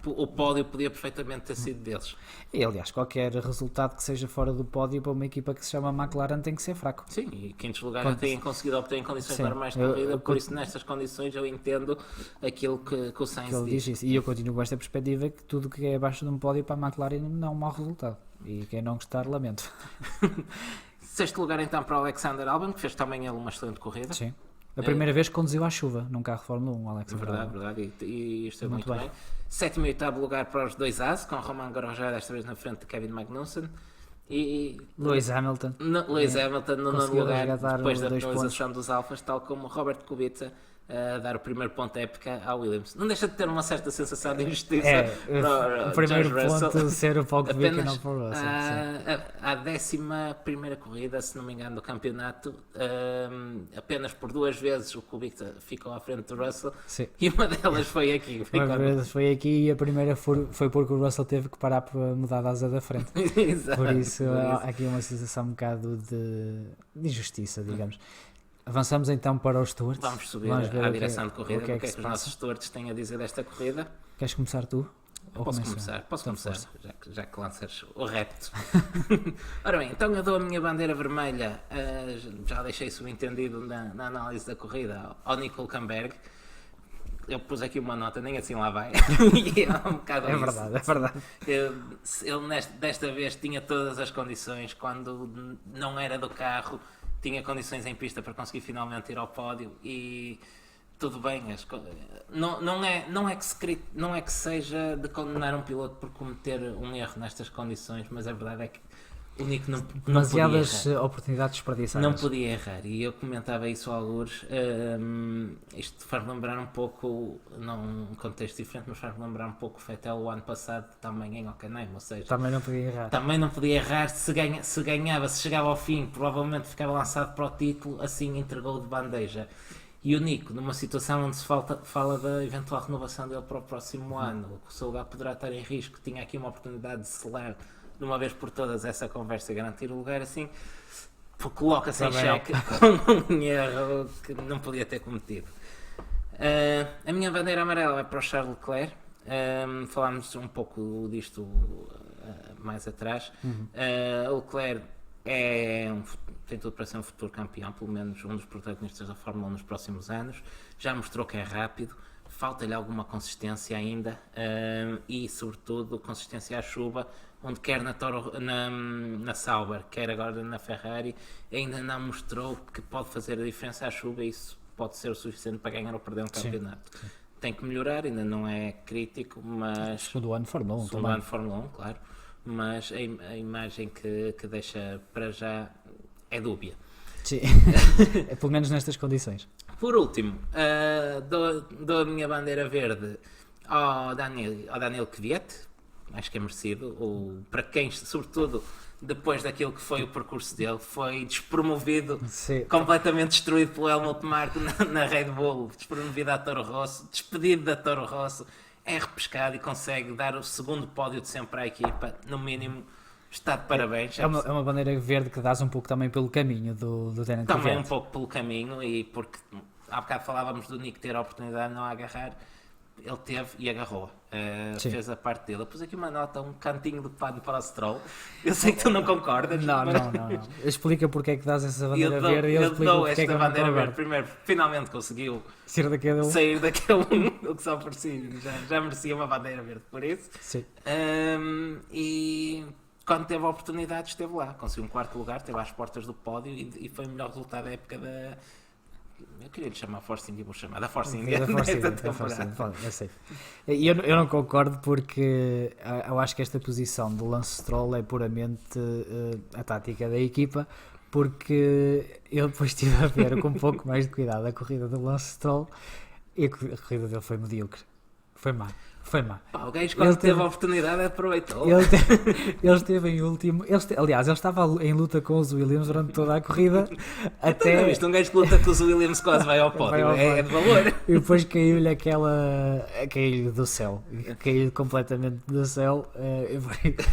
o pódio podia perfeitamente ter sido deles.
E aliás, qualquer resultado que seja fora do pódio para uma equipa que se chama McLaren tem que ser fraco.
Sim, e quintos lugares
Quanto-
têm conseguido obter em condições
Sim.
normais de corrida, por isso nestas condições eu entendo aquilo que o Sainz
Que ele
diz.
diz isso. E eu continuo com esta perspectiva que tudo que é abaixo de um pódio para a McLaren não é um mau resultado. E quem não gostar, lamento.
Sexto lugar então para o Alexander Albon, que fez também ele uma excelente corrida.
Sim. A primeira vez que conduziu à chuva num carro Fórmula 1, Alex.
Verdade. E isto é muito,
Muito
bem. Sétimo e oitavo lugar para os dois As, com Romain Grosjean desta vez na frente de Kevin Magnussen. E
Lewis Hamilton.
Lewis Hamilton no nono
Conseguiu
lugar,
resgatar
depois da
2
penalização dos Alfas, tal como Robert Kubica a dar o primeiro ponto épica ao Williams. Não deixa de ter uma certa sensação de injustiça para
o primeiro
George Russell.
ponto ser o Paul Kubica e
Apenas
não para o Russell. sim.
a 11ª corrida, se não me engano, do campeonato, apenas por 2 vezes o Kubica ficou à frente do Russell
Sim.
e uma delas foi aqui. Foi
Uma
quando-
vez foi aqui e a primeira foi porque o Russell teve que parar para mudar de asa da frente.
Exato,
Por isso
por
há aqui uma sensação um bocado de injustiça, digamos. Avançamos então para os stewards.
Vamos subir
Vamos ver
à
o que é-
direção de corrida,
o que é
o que é
se
que os
passa.
nossos stewards têm a dizer desta corrida.
Queres começar tu? Ou
Posso
começo eu?
começar,
Então,
começar,
força.
já que lanças o repto. Ora bem, então eu dou a minha bandeira vermelha, já deixei subentendido na análise da corrida, ao Nico Hülkenberg. Eu pus aqui uma nota, nem assim lá vai. E é um bocado
É
isso.
verdade, é verdade.
Ele desta vez tinha todas as condições, quando não era do carro, tinha condições em pista para conseguir finalmente ir ao pódio e tudo bem. Não é que seja de condenar um piloto por cometer um erro nestas condições, mas a verdade é que o Nico não podia
Demasiadas
errar.
oportunidades desperdiçadas.
Não podia errar, e eu comentava isso a algures. Isto faz lembrar um pouco, num contexto diferente, mas faz lembrar um pouco o Vettel o ano passado também em Hockenheim, ou seja,
Também não podia errar.
também não podia errar. Se ganhava, se chegava ao fim, provavelmente ficava lançado para o título, assim entregou de bandeja. E o Nico, numa situação onde se fala da eventual renovação dele para o próximo ano, o seu lugar poderá estar em risco, tinha aqui uma oportunidade de selar de uma vez por todas essa conversa e garantir o lugar, assim, coloca-se em
Também não.
xeque com um erro que não podia ter cometido. A minha bandeira amarela é para o Charles Leclerc. Falámos um pouco disto mais atrás. O Leclerc tem tudo para ser um futuro campeão, pelo menos um dos protagonistas da Fórmula 1 nos próximos anos. Já mostrou que é rápido, falta-lhe alguma consistência ainda e, sobretudo, consistência à chuva, onde quer na Sauber, quer agora na Ferrari, ainda não mostrou que pode fazer a diferença à chuva e isso pode ser o suficiente para ganhar ou perder um campeonato. Sim. Tem que melhorar, ainda não é crítico, mas...
Segundo ano de Fórmula 1
Segundo
também.
ano de Fórmula 1, claro. Mas a imagem que deixa para já é dúbia.
Sim. Pelo menos nestas condições.
Por último, dou a minha bandeira verde ao Daniel Kvyat, acho que é merecido, para quem, sobretudo depois daquilo que foi o percurso dele, foi despromovido,
Sim.
completamente destruído pelo Helmut Marko na Red Bull, despromovido à Toro Rosso, despedido da Toro Rosso, é repescado e consegue dar o segundo pódio de sempre à equipa, no mínimo. Está de parabéns.
É uma bandeira verde que dás um pouco também pelo caminho do Daniel Kvyat.
Também um pouco pelo caminho, e porque há bocado falávamos do Nick ter a oportunidade de não agarrar, ele teve e agarrou. Fez a parte dele. Eu pus aqui uma nota, um cantinho de pano para o Stroll. Eu sei que tu não concordas.
Não. Explica porque é que dás essa bandeira verde e
eu
explica
dou
porque é que
esta
eu não
bandeira verde.
concordo.
Primeiro, finalmente conseguiu
Sair
daquele o que só por si. Já merecia uma bandeira verde por isso.
Sim.
E quando teve a oportunidade esteve lá. Conseguiu um quarto lugar, esteve às portas do pódio e foi o melhor resultado da época da... Eu queria lhe chamar Force India, vou chamar da Force India.
Eu sei. Eu não concordo porque eu acho que esta posição do Lance Stroll é puramente a tática da equipa, porque eu depois estive a ver com um pouco mais de cuidado a corrida do Lance Stroll e a corrida dele foi medíocre. Foi má.
Pá, o gajo quando teve a oportunidade aproveitou.
Ele esteve em último. Aliás, ele estava em luta com os Williams durante toda a corrida. Até...
Isto, um gajo que luta com os Williams quase vai ao pódio. É de valor.
E depois caiu-lhe caiu-lhe do céu. Caiu-lhe completamente do céu.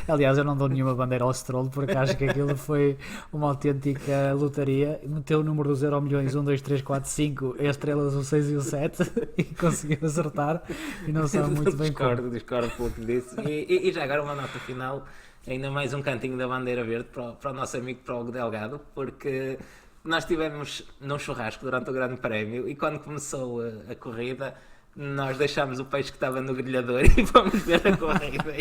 Aliás, eu não dou nenhuma bandeira ao Stroll porque acho que aquilo foi uma autêntica lotaria. Meteu o número dos Euro milhões 1, 2, 3, 4, 5, as estrelas o 6 e o 7 e conseguiu acertar. E não sabe muito bem.
Discordo pelo que disse. E já agora uma nota final, ainda mais um cantinho da bandeira verde para o nosso amigo Hugo Delgado, porque nós estivemos num churrasco durante o Grande Prémio e quando começou a corrida nós deixámos o peixe que estava no grelhador e fomos ver a corrida.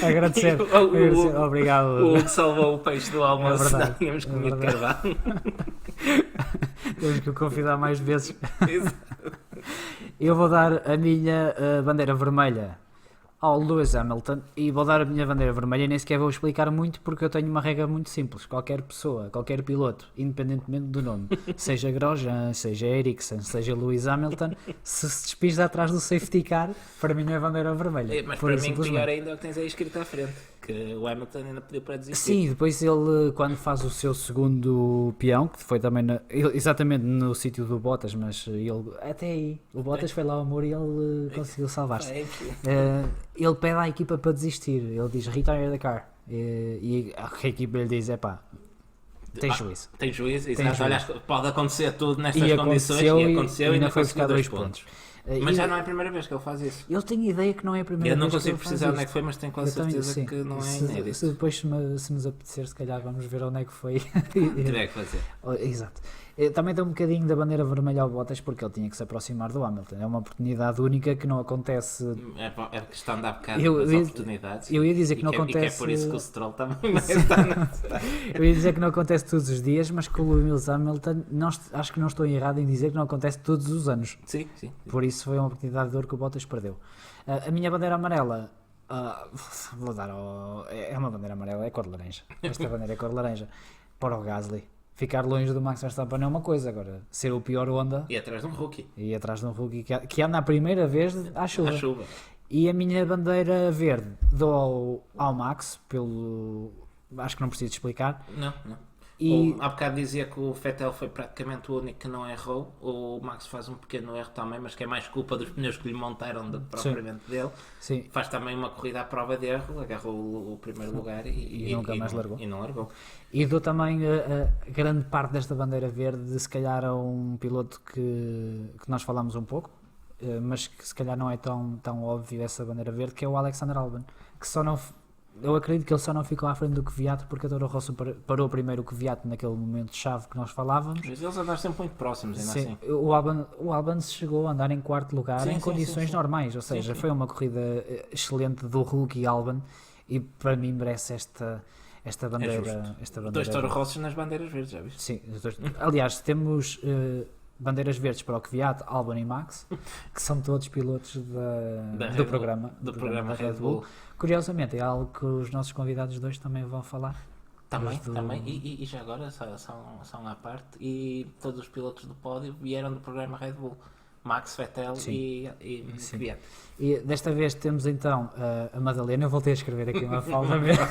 Agradecer. Obrigado.
O Hugo salvou o peixe do almoço, não tínhamos comido carvão.
Temos que o convidar mais vezes. Eu vou dar a minha bandeira vermelha ao Lewis Hamilton e vou dar a minha bandeira vermelha e nem sequer vou explicar muito porque eu tenho uma regra muito simples. Qualquer pessoa, qualquer piloto, independentemente do nome, seja Grosjean, seja Ericsson, seja Lewis Hamilton, se despisa atrás do safety car, para mim não é bandeira vermelha.
Mas para mim pior ainda é o que tens aí escrito à frente, que o Hamilton ainda pediu para desistir.
Sim, depois ele quando faz o seu segundo peão, que foi também exatamente no sítio do Bottas, mas ele até aí, o Bottas foi lá ao muro e ele conseguiu salvar-se. Ele pede à equipa para desistir, ele diz retire the car e a equipa lhe diz tem juízo.
Tem juízo, exato. Olha, pode acontecer tudo nestas condições e aconteceu e ainda foi buscar 2 pontos. Mas já não é a primeira vez que ele faz isso.
Eu tenho ideia que não é a primeira vez.
Eu não consigo precisar onde é que foi, mas tenho quase certeza que não é inédito.
Se depois se nos apetecer, se calhar vamos ver onde é que foi.
Tiver que fazer.
Exato. Também dá um bocadinho da bandeira vermelha ao Bottas porque ele tinha que se aproximar do Hamilton. É uma oportunidade única que não acontece.
É questão de há bocado das oportunidades.
Eu ia dizer que não acontece.
E é por isso que o Stroll também está.
Eu ia dizer que não acontece todos os dias, mas com o Lewis Hamilton acho que não estou errado em dizer que não acontece todos os anos.
Sim.
Por isso foi uma oportunidade de ouro que o Bottas perdeu. A minha bandeira amarela. Vou dar é uma bandeira amarela, é cor de laranja. Esta bandeira é cor de laranja. Para o Gasly. Ficar longe do Max Verstappen é uma coisa, agora ser o pior Honda
e atrás de um rookie
que anda a primeira vez à chuva. E a minha bandeira verde dou ao Max acho que não preciso explicar.
Não. Há bocado dizia que o Vettel foi praticamente o único que não errou. O Max faz um pequeno erro também, mas que é mais culpa dos pneus que lhe montaram do que propriamente dele.
Sim.
Faz também uma corrida à prova de erro, agarrou o primeiro lugar e
nunca mais largou.
E não largou.
E dou também a grande parte desta bandeira verde, se calhar a um piloto que nós falámos um pouco, mas que se calhar não é tão óbvio essa bandeira verde, que é o Alexander Albon, que só não... Eu acredito que ele só não ficou à frente do Kvyat porque a Toro Rosso parou primeiro o Kvyat naquele momento-chave que nós falávamos.
Mas eles andaram sempre muito próximos, ainda
sim,
assim.
O Albon chegou a andar em quarto lugar em condições normais, ou seja, foi uma corrida excelente do rookie Albon e para mim merece esta bandeira.
Dois Toro Rossos nas bandeiras verdes, já viste?
Sim, aliás, temos bandeiras verdes para o Kvyat, Albon e Max, que são todos pilotos do programa da Red Bull. Curiosamente, é algo que os nossos convidados de hoje também vão falar.
Também. E já agora, são à parte, e todos os pilotos do pódio vieram do programa Red Bull. Max, Vettel e Kvyat.
E desta vez temos então a Madalena. Eu voltei a escrever aqui uma falta mesmo.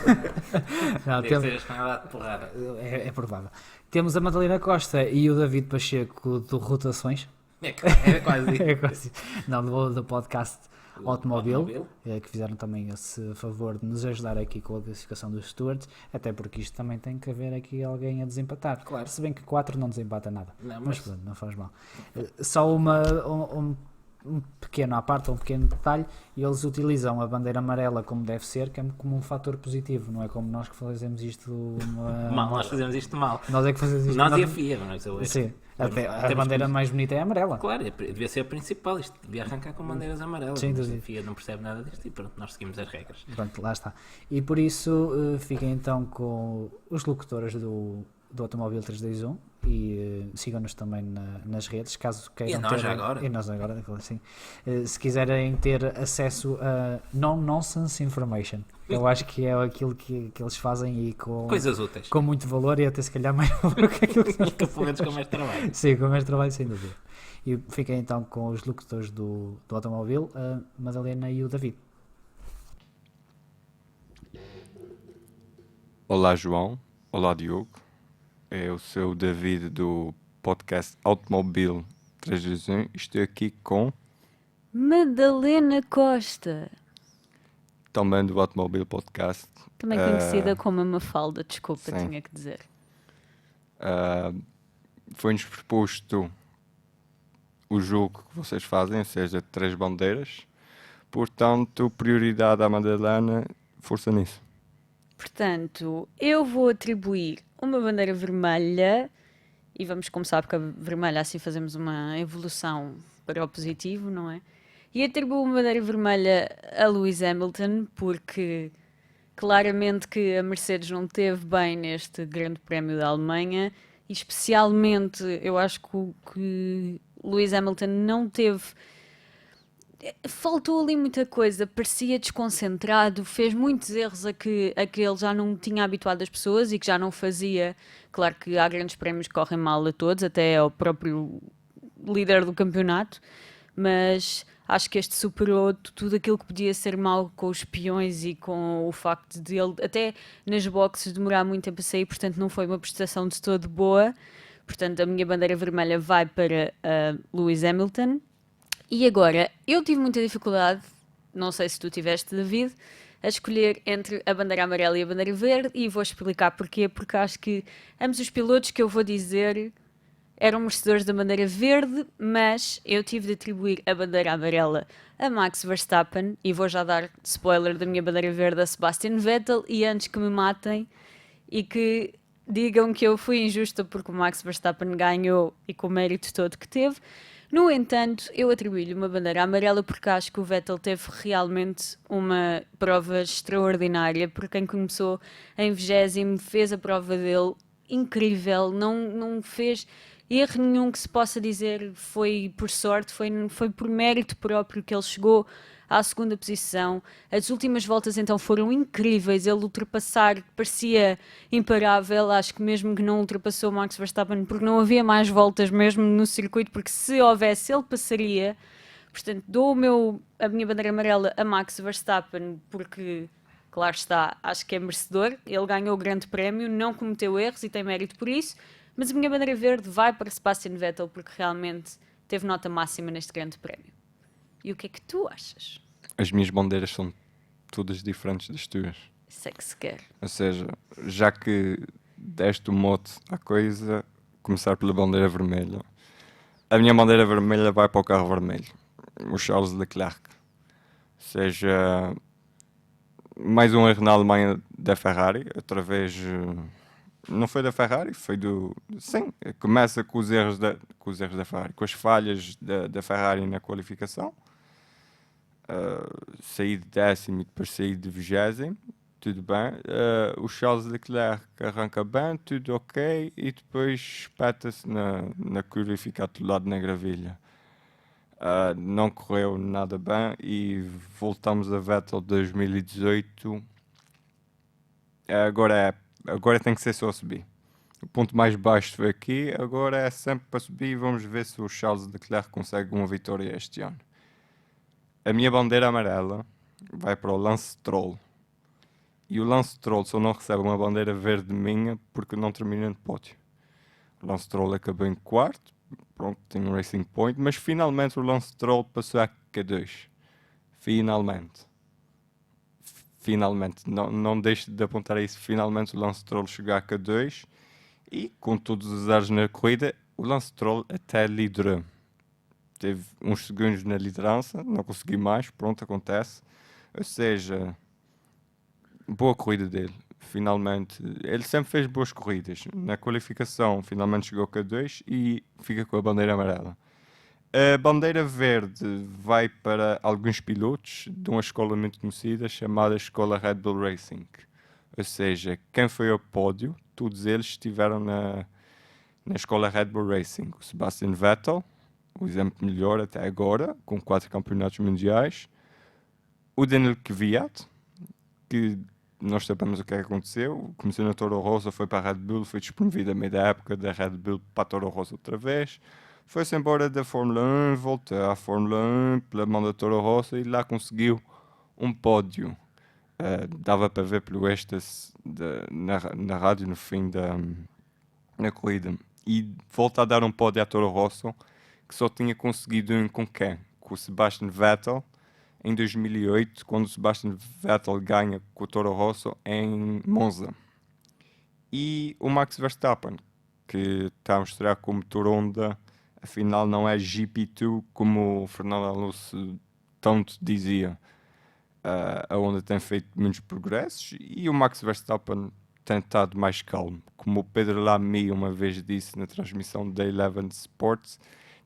Não,
Deve ser a espanhola de porrada.
É provável. Temos a Madalena Costa e o David Pacheco do Rotações.
É quase.
É quase. Não, do podcast Automobil, que fizeram também esse favor de nos ajudar aqui com a classificação dos stewards, até porque isto também tem que haver aqui alguém a desempatar.
Claro.
Se bem que 4 não desempata nada.
Não,
mas pronto, não faz mal. Só um pequeno à parte, um pequeno detalhe, eles utilizam a bandeira amarela como deve ser, que é como um fator positivo, não é como nós que fazemos isto
mal, nós fazemos isto mal.
Nós é que fazemos isto
nós e a FIA, mas
sim. Até a bandeira mais bonita é amarela.
Claro, devia ser a principal. Isto devia arrancar com bandeiras amarelas.
Sim,
mas a FIA não percebe nada disto e pronto, nós seguimos as regras.
Pronto, lá está. E por isso fiquem então com os locutores do Automóvel 321 e sigam-nos também nas redes, caso queiram
e nós
ter,
agora.
E nós agora, assim, se quiserem ter acesso a non-nonsense information. Eu acho que é aquilo que eles fazem e com
coisas úteis.
Com muito valor e até se calhar mais valor que aquilo que nós
pelo menos com mais trabalho.
Sim, com mais trabalho, sem dúvida. E fiquem então com os locutores do Automóvel, a Madalena e o David.
Olá João, olá Diogo, eu sou o David do podcast Automobil 321 e estou aqui com
Madalena Costa,
também do Automobil Podcast.
também conhecida como a Mafalda, desculpa,
sim.
tinha que dizer.
Foi-nos proposto o jogo que vocês fazem, ou seja, 3 bandeiras, portanto, prioridade à Madalena, força nisso.
Portanto, eu vou atribuir uma bandeira vermelha, e vamos começar porque a vermelha, assim fazemos uma evolução para o positivo, não é? E atribuo uma bandeira vermelha a Lewis Hamilton, porque claramente que a Mercedes não teve bem neste Grande Prémio da Alemanha, e especialmente eu acho que Lewis Hamilton não teve... Faltou ali muita coisa, parecia desconcentrado, fez muitos erros a que ele já não tinha habituado as pessoas e que já não fazia. Claro que há grandes prémios que correm mal a todos, até ao próprio líder do campeonato, mas acho que este superou tudo aquilo que podia ser mal com os peões e com o facto de ele, até nas boxes, demorar muito tempo a sair, portanto não foi uma prestação de todo boa. Portanto, a minha bandeira vermelha vai para Lewis Hamilton. E agora, eu tive muita dificuldade, não sei se tu tiveste, David, a escolher entre a bandeira amarela e a bandeira verde, e vou explicar porquê, porque acho que ambos os pilotos que eu vou dizer eram merecedores da bandeira verde, mas eu tive de atribuir a bandeira amarela a Max Verstappen, e vou já dar spoiler da minha bandeira verde a Sebastian Vettel, e antes que me matem e que digam que eu fui injusta porque o Max Verstappen ganhou e com o mérito todo que teve. No entanto, eu atribuí-lhe uma bandeira amarela porque acho que o Vettel teve realmente uma prova extraordinária. Por quem começou em 20º, fez a prova dele incrível, não fez erro nenhum que se possa dizer foi por sorte, foi por mérito próprio que ele chegou à segunda posição. As últimas voltas então foram incríveis, ele ultrapassar parecia imparável, acho que mesmo que não ultrapassou o Max Verstappen porque não havia mais voltas mesmo no circuito, porque se houvesse ele passaria. Portanto, dou a minha bandeira amarela a Max Verstappen porque, claro está, acho que é merecedor, ele ganhou o grande prémio, não cometeu erros e tem mérito por isso, mas a minha bandeira verde vai para Sebastian Vettel porque realmente teve nota máxima neste grande prémio. E o que é que tu achas?
As minhas bandeiras são todas diferentes das tuas.
Isso é que se quer.
Ou seja, já que deste o mote à coisa, começar pela bandeira vermelha. A minha bandeira vermelha vai para o carro vermelho, o Charles Leclerc. Ou seja, mais um erro na Alemanha da Ferrari, outra vez... Não foi da Ferrari, foi do... Sim, começa com os erros da Ferrari, com as falhas da Ferrari na qualificação. Saí de 10º e depois saí de 20º, tudo bem. O Charles Leclerc arranca bem, tudo ok, e depois espeta-se na curva e fica atolado na gravilha. Não correu nada bem e voltamos a Vettel 2018. Agora é agora tem que ser só subir. O ponto mais baixo foi aqui, agora é sempre para subir e vamos ver se o Charles Leclerc consegue uma vitória este ano. A minha bandeira amarela vai para o Lance Stroll. E o Lance Stroll só não recebe uma bandeira verde minha porque não termina no pódio. O Lance Stroll acabou em quarto, pronto, tem um Racing Point, mas finalmente o Lance Stroll passou a Q2. Finalmente. Não deixe de apontar a isso. Finalmente o Lance Stroll chegou a Q2 e com todos os ares na corrida, o Lance Stroll até liderou. Teve uns segundos na liderança, não consegui mais, pronto, acontece. Ou seja, boa corrida dele. Finalmente, ele sempre fez boas corridas. Na qualificação, finalmente chegou a Q2 e fica com a bandeira amarela. A bandeira verde vai para alguns pilotos de uma escola muito conhecida chamada Escola Red Bull Racing. Ou seja, quem foi ao pódio, todos eles estiveram na Escola Red Bull Racing. O Sebastian Vettel, o exemplo melhor até agora, com 4 campeonatos mundiais. O Daniel Kvyat, que nós sabemos o que é que aconteceu. Começou na Toro Rosso, foi para a Red Bull, foi despromovido a meio da época da Red Bull para a Toro Rosso outra vez. Foi-se embora da Fórmula 1, voltou à Fórmula 1 pela mão da Toro Rosso e lá conseguiu um pódio. Dava para ver pelo êxtase na rádio no fim da corrida. E volta a dar um pódio à Toro Rosso que só tinha conseguido um com quem? Com o Sebastian Vettel em 2008, quando o Sebastian Vettel ganha com o Toro Rosso em Monza. E o Max Verstappen, que está a mostrar que o motor Honda afinal não é GP2 como o Fernando Alonso tanto dizia. A Honda tem feito muitos progressos e o Max Verstappen tem estado mais calmo. Como o Pedro Lamy uma vez disse na transmissão da Eleven Sports,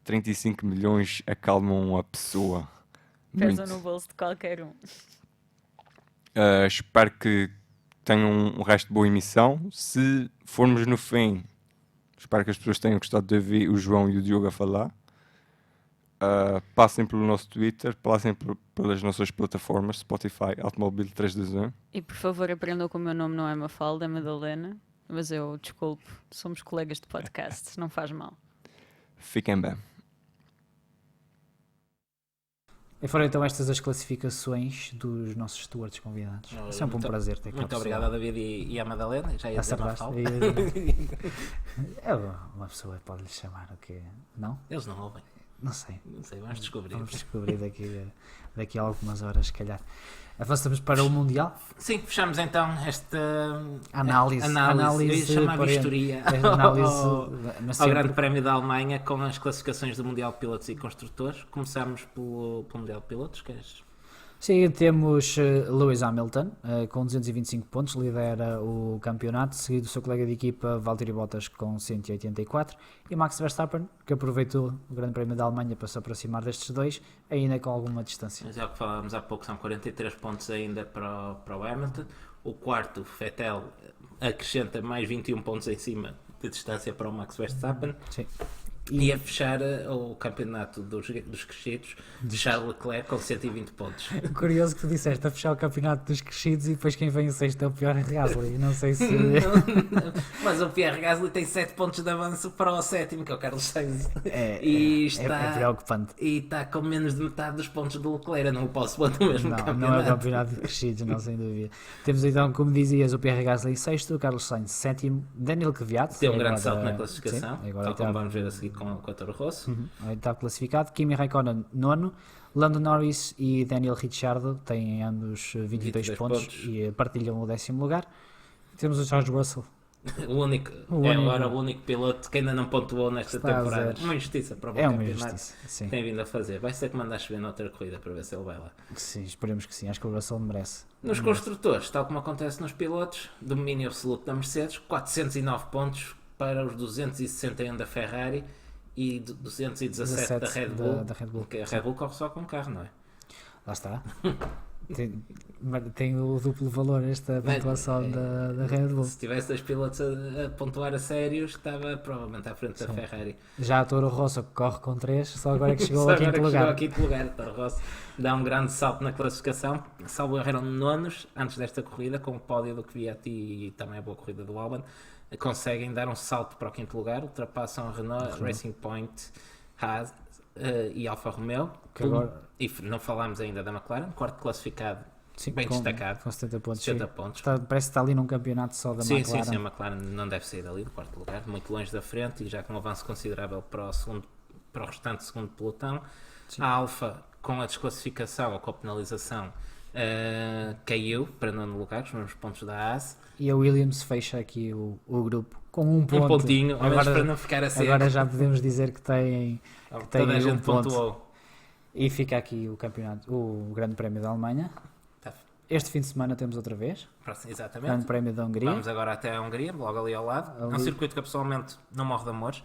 35 milhões acalmam a pessoa.
Pesam no bolso de qualquer um.
Espero que tenham um resto de boa emissão. Se formos no fim, espero que as pessoas tenham gostado de ouvir o João e o Diogo a falar. Passem pelo nosso Twitter, passem pelas nossas plataformas Spotify, Automobile 321.
E por favor aprendam que o meu nome não é Mafalda, é Madalena. Mas eu desculpo, somos colegas de podcast, não faz mal.
Fiquem bem.
E foram então estas as classificações dos nossos stewards convidados. É sempre um prazer ter cá.
Muito obrigado a David e à Madalena. Já ia dizer Mafalda.
É uma pessoa pode lhe chamar o quê? Não?
Eles não ouvem.
Não sei,
vamos descobrir.
Vamos descobrir daqui a algumas horas, se calhar. Avançamos para o Mundial?
Sim, fechamos então esta
análise.
Eu ia chamar vistoria ao Grande Prémio da Alemanha com as classificações do Mundial de Pilotos e Construtores. Começamos pelo Mundial de Pilotos, queres?
Sim, temos Lewis Hamilton com 225 pontos, lidera o campeonato, seguido do seu colega de equipa Valtteri Bottas com 184 e Max Verstappen, que aproveitou o Grande Prémio da Alemanha para se aproximar destes dois, ainda com alguma distância.
Mas é o que falávamos há pouco, são 43 pontos ainda para o Hamilton. O quarto, Vettel, acrescenta mais 21 pontos em cima de distância para o Max Verstappen.
Sim.
E a fechar o campeonato dos crescidos de Charles Leclerc com 120 pontos.
Curioso que tu disseste a fechar o campeonato dos crescidos e depois quem vem em sexto é o Pierre Gasly. Não sei se...
Mas o Pierre Gasly tem 7 pontos de avanço para o sétimo, que é o Carlos Sainz.
É preocupante.
E está com menos de metade dos pontos do Leclerc. Eu não o posso pôr no mesmo campeonato.
Não é o campeonato de crescidos, não, sem dúvida. Temos então, como dizias, o Pierre Gasly em sexto, o Carlos Sainz sétimo, Daniel Kvyat.
Tem um grande salto na classificação,
sim, agora
como vamos ver a seguir com a Toro Rosso.
Está classificado. Kimi Raikkonen nono, Lando Norris e Daniel Ricciardo têm ambos 22 pontos e partilham o 10º lugar. Temos o George Russell.
O único piloto que ainda não pontuou nesta temporada. Uma injustiça para o campeonato que tem vindo a fazer. Vai ser que mandar chover noutra corrida para ver se ele vai lá.
Sim, esperemos que sim. Acho que o Russell merece.
Nos construtores, tal como acontece nos pilotos, domínio absoluto da Mercedes, 409 pontos para os 261 da Ferrari e 217 da Red Bull.
Da Red Bull.
Porque a Red Bull corre só com carro, não é?
Lá está. Tem o duplo valor esta pontuação da Red Bull.
Se tivesse 2 pilotos a pontuar a sérios, estava provavelmente à frente da Ferrari.
Já a Toro Rosso que corre com 3, só agora é que chegou
Só
ao
agora
quinto
que
lugar.
chegou ao quinto lugar. Toro Rosso dá um grande salto na classificação. Salvo erro, eram nonos antes desta corrida, com o pódio do Kvyat e também a boa corrida do Albon. Conseguem dar um salto para o quinto lugar, ultrapassam a Renault, Racing Point, Haas e Alfa Romeo. E não falámos ainda da McLaren, quarto classificado.
Sim,
bem destacado.
Com 70 pontos.
70 pontos.
Parece que está ali num campeonato só da McLaren.
Sim, a McLaren não deve sair dali do quarto lugar, muito longe da frente e já com um avanço considerável para o restante segundo pelotão. Sim. A Alfa, com a desclassificação ou com a penalização, caiu para nono lugar, os mesmos pontos da Haas.
E a Williams fecha aqui o grupo com um ponto.
Um pontinho, agora, para não ficar assim.
Agora já podemos dizer que tem
toda a gente
ponto.
Pontuou.
E fica aqui o campeonato, o Grande Prémio da Alemanha. Este fim de semana temos outra vez.
Exatamente.
Grande Prémio da Hungria.
Vamos agora até a Hungria, logo ali ao lado. É um circuito que eu pessoalmente não morro de amores.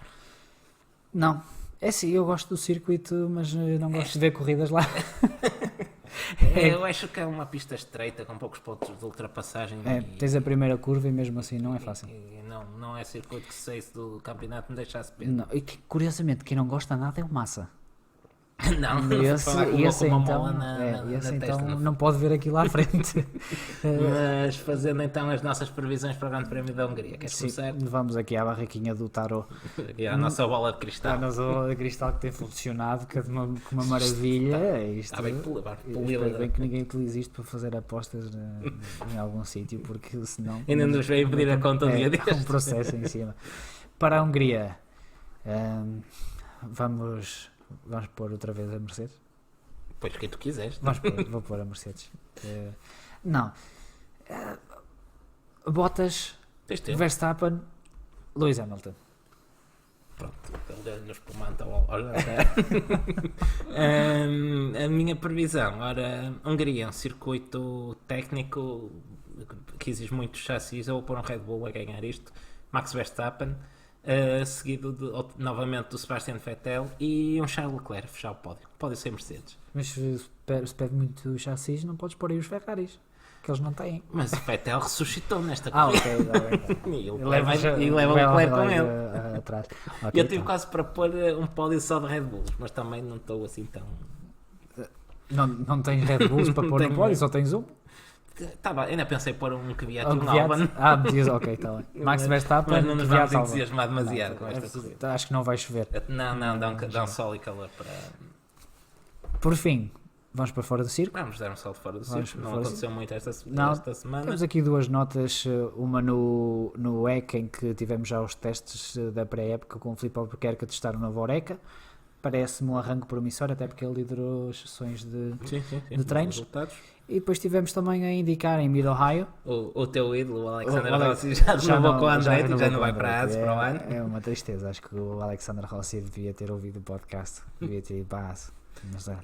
Não. É sim, eu gosto do circuito, mas não gosto de ver corridas lá.
Eu acho que é uma pista estreita com poucos pontos de ultrapassagem.
Tens a primeira curva e mesmo assim não é fácil.
Não é circuito que se saísse do campeonato me deixasse perder.
Não. E curiosamente, quem não gosta nada é o Massa.
Não,
esse então não pode ver aquilo à frente.
Mas fazendo então as nossas previsões para o Grande Prémio da Hungria, queres começar?
Vamos aqui à barraquinha do tarot.
E à nossa bola de cristal.
A nossa bola de cristal que tem funcionado com uma maravilha.
Está bem
espero bem que ninguém utilize isto para fazer apostas em algum sítio, porque senão
ainda nos veio pedir a conta um dia
deste. Um processo em cima. Para a Hungria, vamos pôr outra vez a Mercedes?
Pois que tu quiseres.
Vou pôr a Mercedes. Não. Bottas, Verstappen, Lewis Hamilton.
Pronto, ele deu-lhe no espumante a minha previsão, ora, Hungria é um circuito técnico que exige muitos chassis. Eu vou pôr um Red Bull a ganhar isto. Max Verstappen, seguido novamente do Sebastian Vettel e um Charles Leclerc fechar o pódio. Pode ser Mercedes.
Mas se pede muito chassis, não podes pôr aí os Ferraris, que eles não têm.
Mas o Vettel ressuscitou nesta corrida.
Ok.
E leva o Leclerc com ele.
Atrás.
Eu tive quase para pôr um pódio só de Red Bulls, mas também não estou assim tão...
Não tens Red Bulls para pôr no pódio, só tens um?
Tá bem, ainda pensei pôr um Kvyat e um Albon.
Ok, está bem. Max Verstappen,
mas não nos vamos entusiasmar demasiado com esta corrida.
Acho que não vai chover.
Não, dá um sol e calor para...
Por fim, vamos para fora do circo.
Vamos dar um salto fora do circo. Não aconteceu muito esta semana.
Temos aqui duas notas, uma no EC, em que tivemos já os testes da pré-época com o Filipe Albuquerque a testar o novo Oreca. Parece-me um arranque promissor, até porque ele liderou as sessões de treinos. E depois tivemos também a indicar em Mid-Ohio.
O teu ídolo, o Alexander Rossi, já renovou com o Andretti, já não vai para a AS para o ano.
É uma tristeza, acho que o Alexander Rossi devia ter ouvido o podcast, devia ter ido para a AS.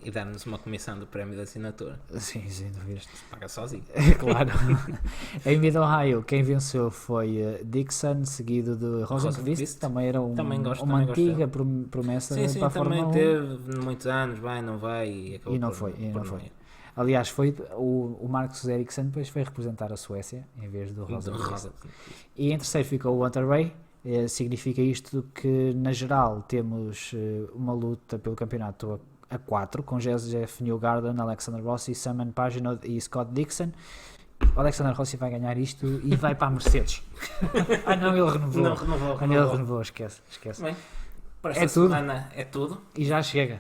E dar-nos uma comissão do prémio de assinatura.
Sim, sem dúvida.
Paga sozinho.
Claro. Em Mid-Ohio, quem venceu foi Dixon, seguido de Rosenqvist. Também era uma antiga promessa para a Fórmula 1.
Também teve muitos anos, não vai.
E não foi. Aliás, foi o Marcus Ericsson, depois foi representar a Suécia em vez do Rosenqvist. E em terceiro ficou o Hunter Ray. Significa isto que, na geral, temos uma luta pelo campeonato a 4, com Joseph Newgarden, Alexander Rossi, Simon Pagenaud e Scott Dixon. O Alexander Rossi vai ganhar isto e vai para a Mercedes. Não, ele renovou. Ele renovou, esquece.
Bem, para esta semana é tudo.
E já chega.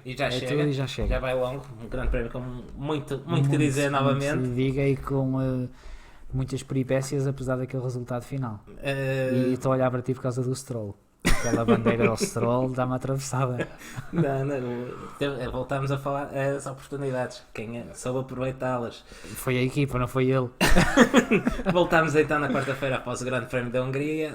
Já vai longo. Um grande prémio com muito que dizer novamente.
Diga e com muitas peripécias, apesar daquele resultado final. E estou a olhar para ti por causa do Stroll. Aquela bandeira do Stroll dá-me atravessada.
Não, voltámos a falar as oportunidades. Quem soube aproveitá-las
foi a equipa, não foi ele.
Voltámos então na quarta-feira após o Grande Prémio da Hungria,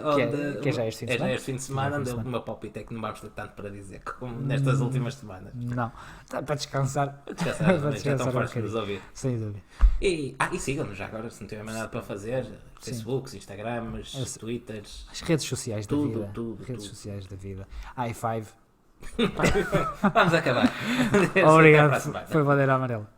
que é já este fim de semana.
Onde o meu palpite é que não vamos ter tanto para dizer como nestas últimas semanas.
Não, para descansar.
Já estão fortes de nos ouvir.
Sem dúvida.
E sigam-nos já agora, se não tiver mais nada para fazer. Facebooks, Instagrams, Twitters,
as redes sociais da vida.
Tudo.
Sociais da vida. i5.
Vamos acabar.
Obrigado. Foi bandeira amarela.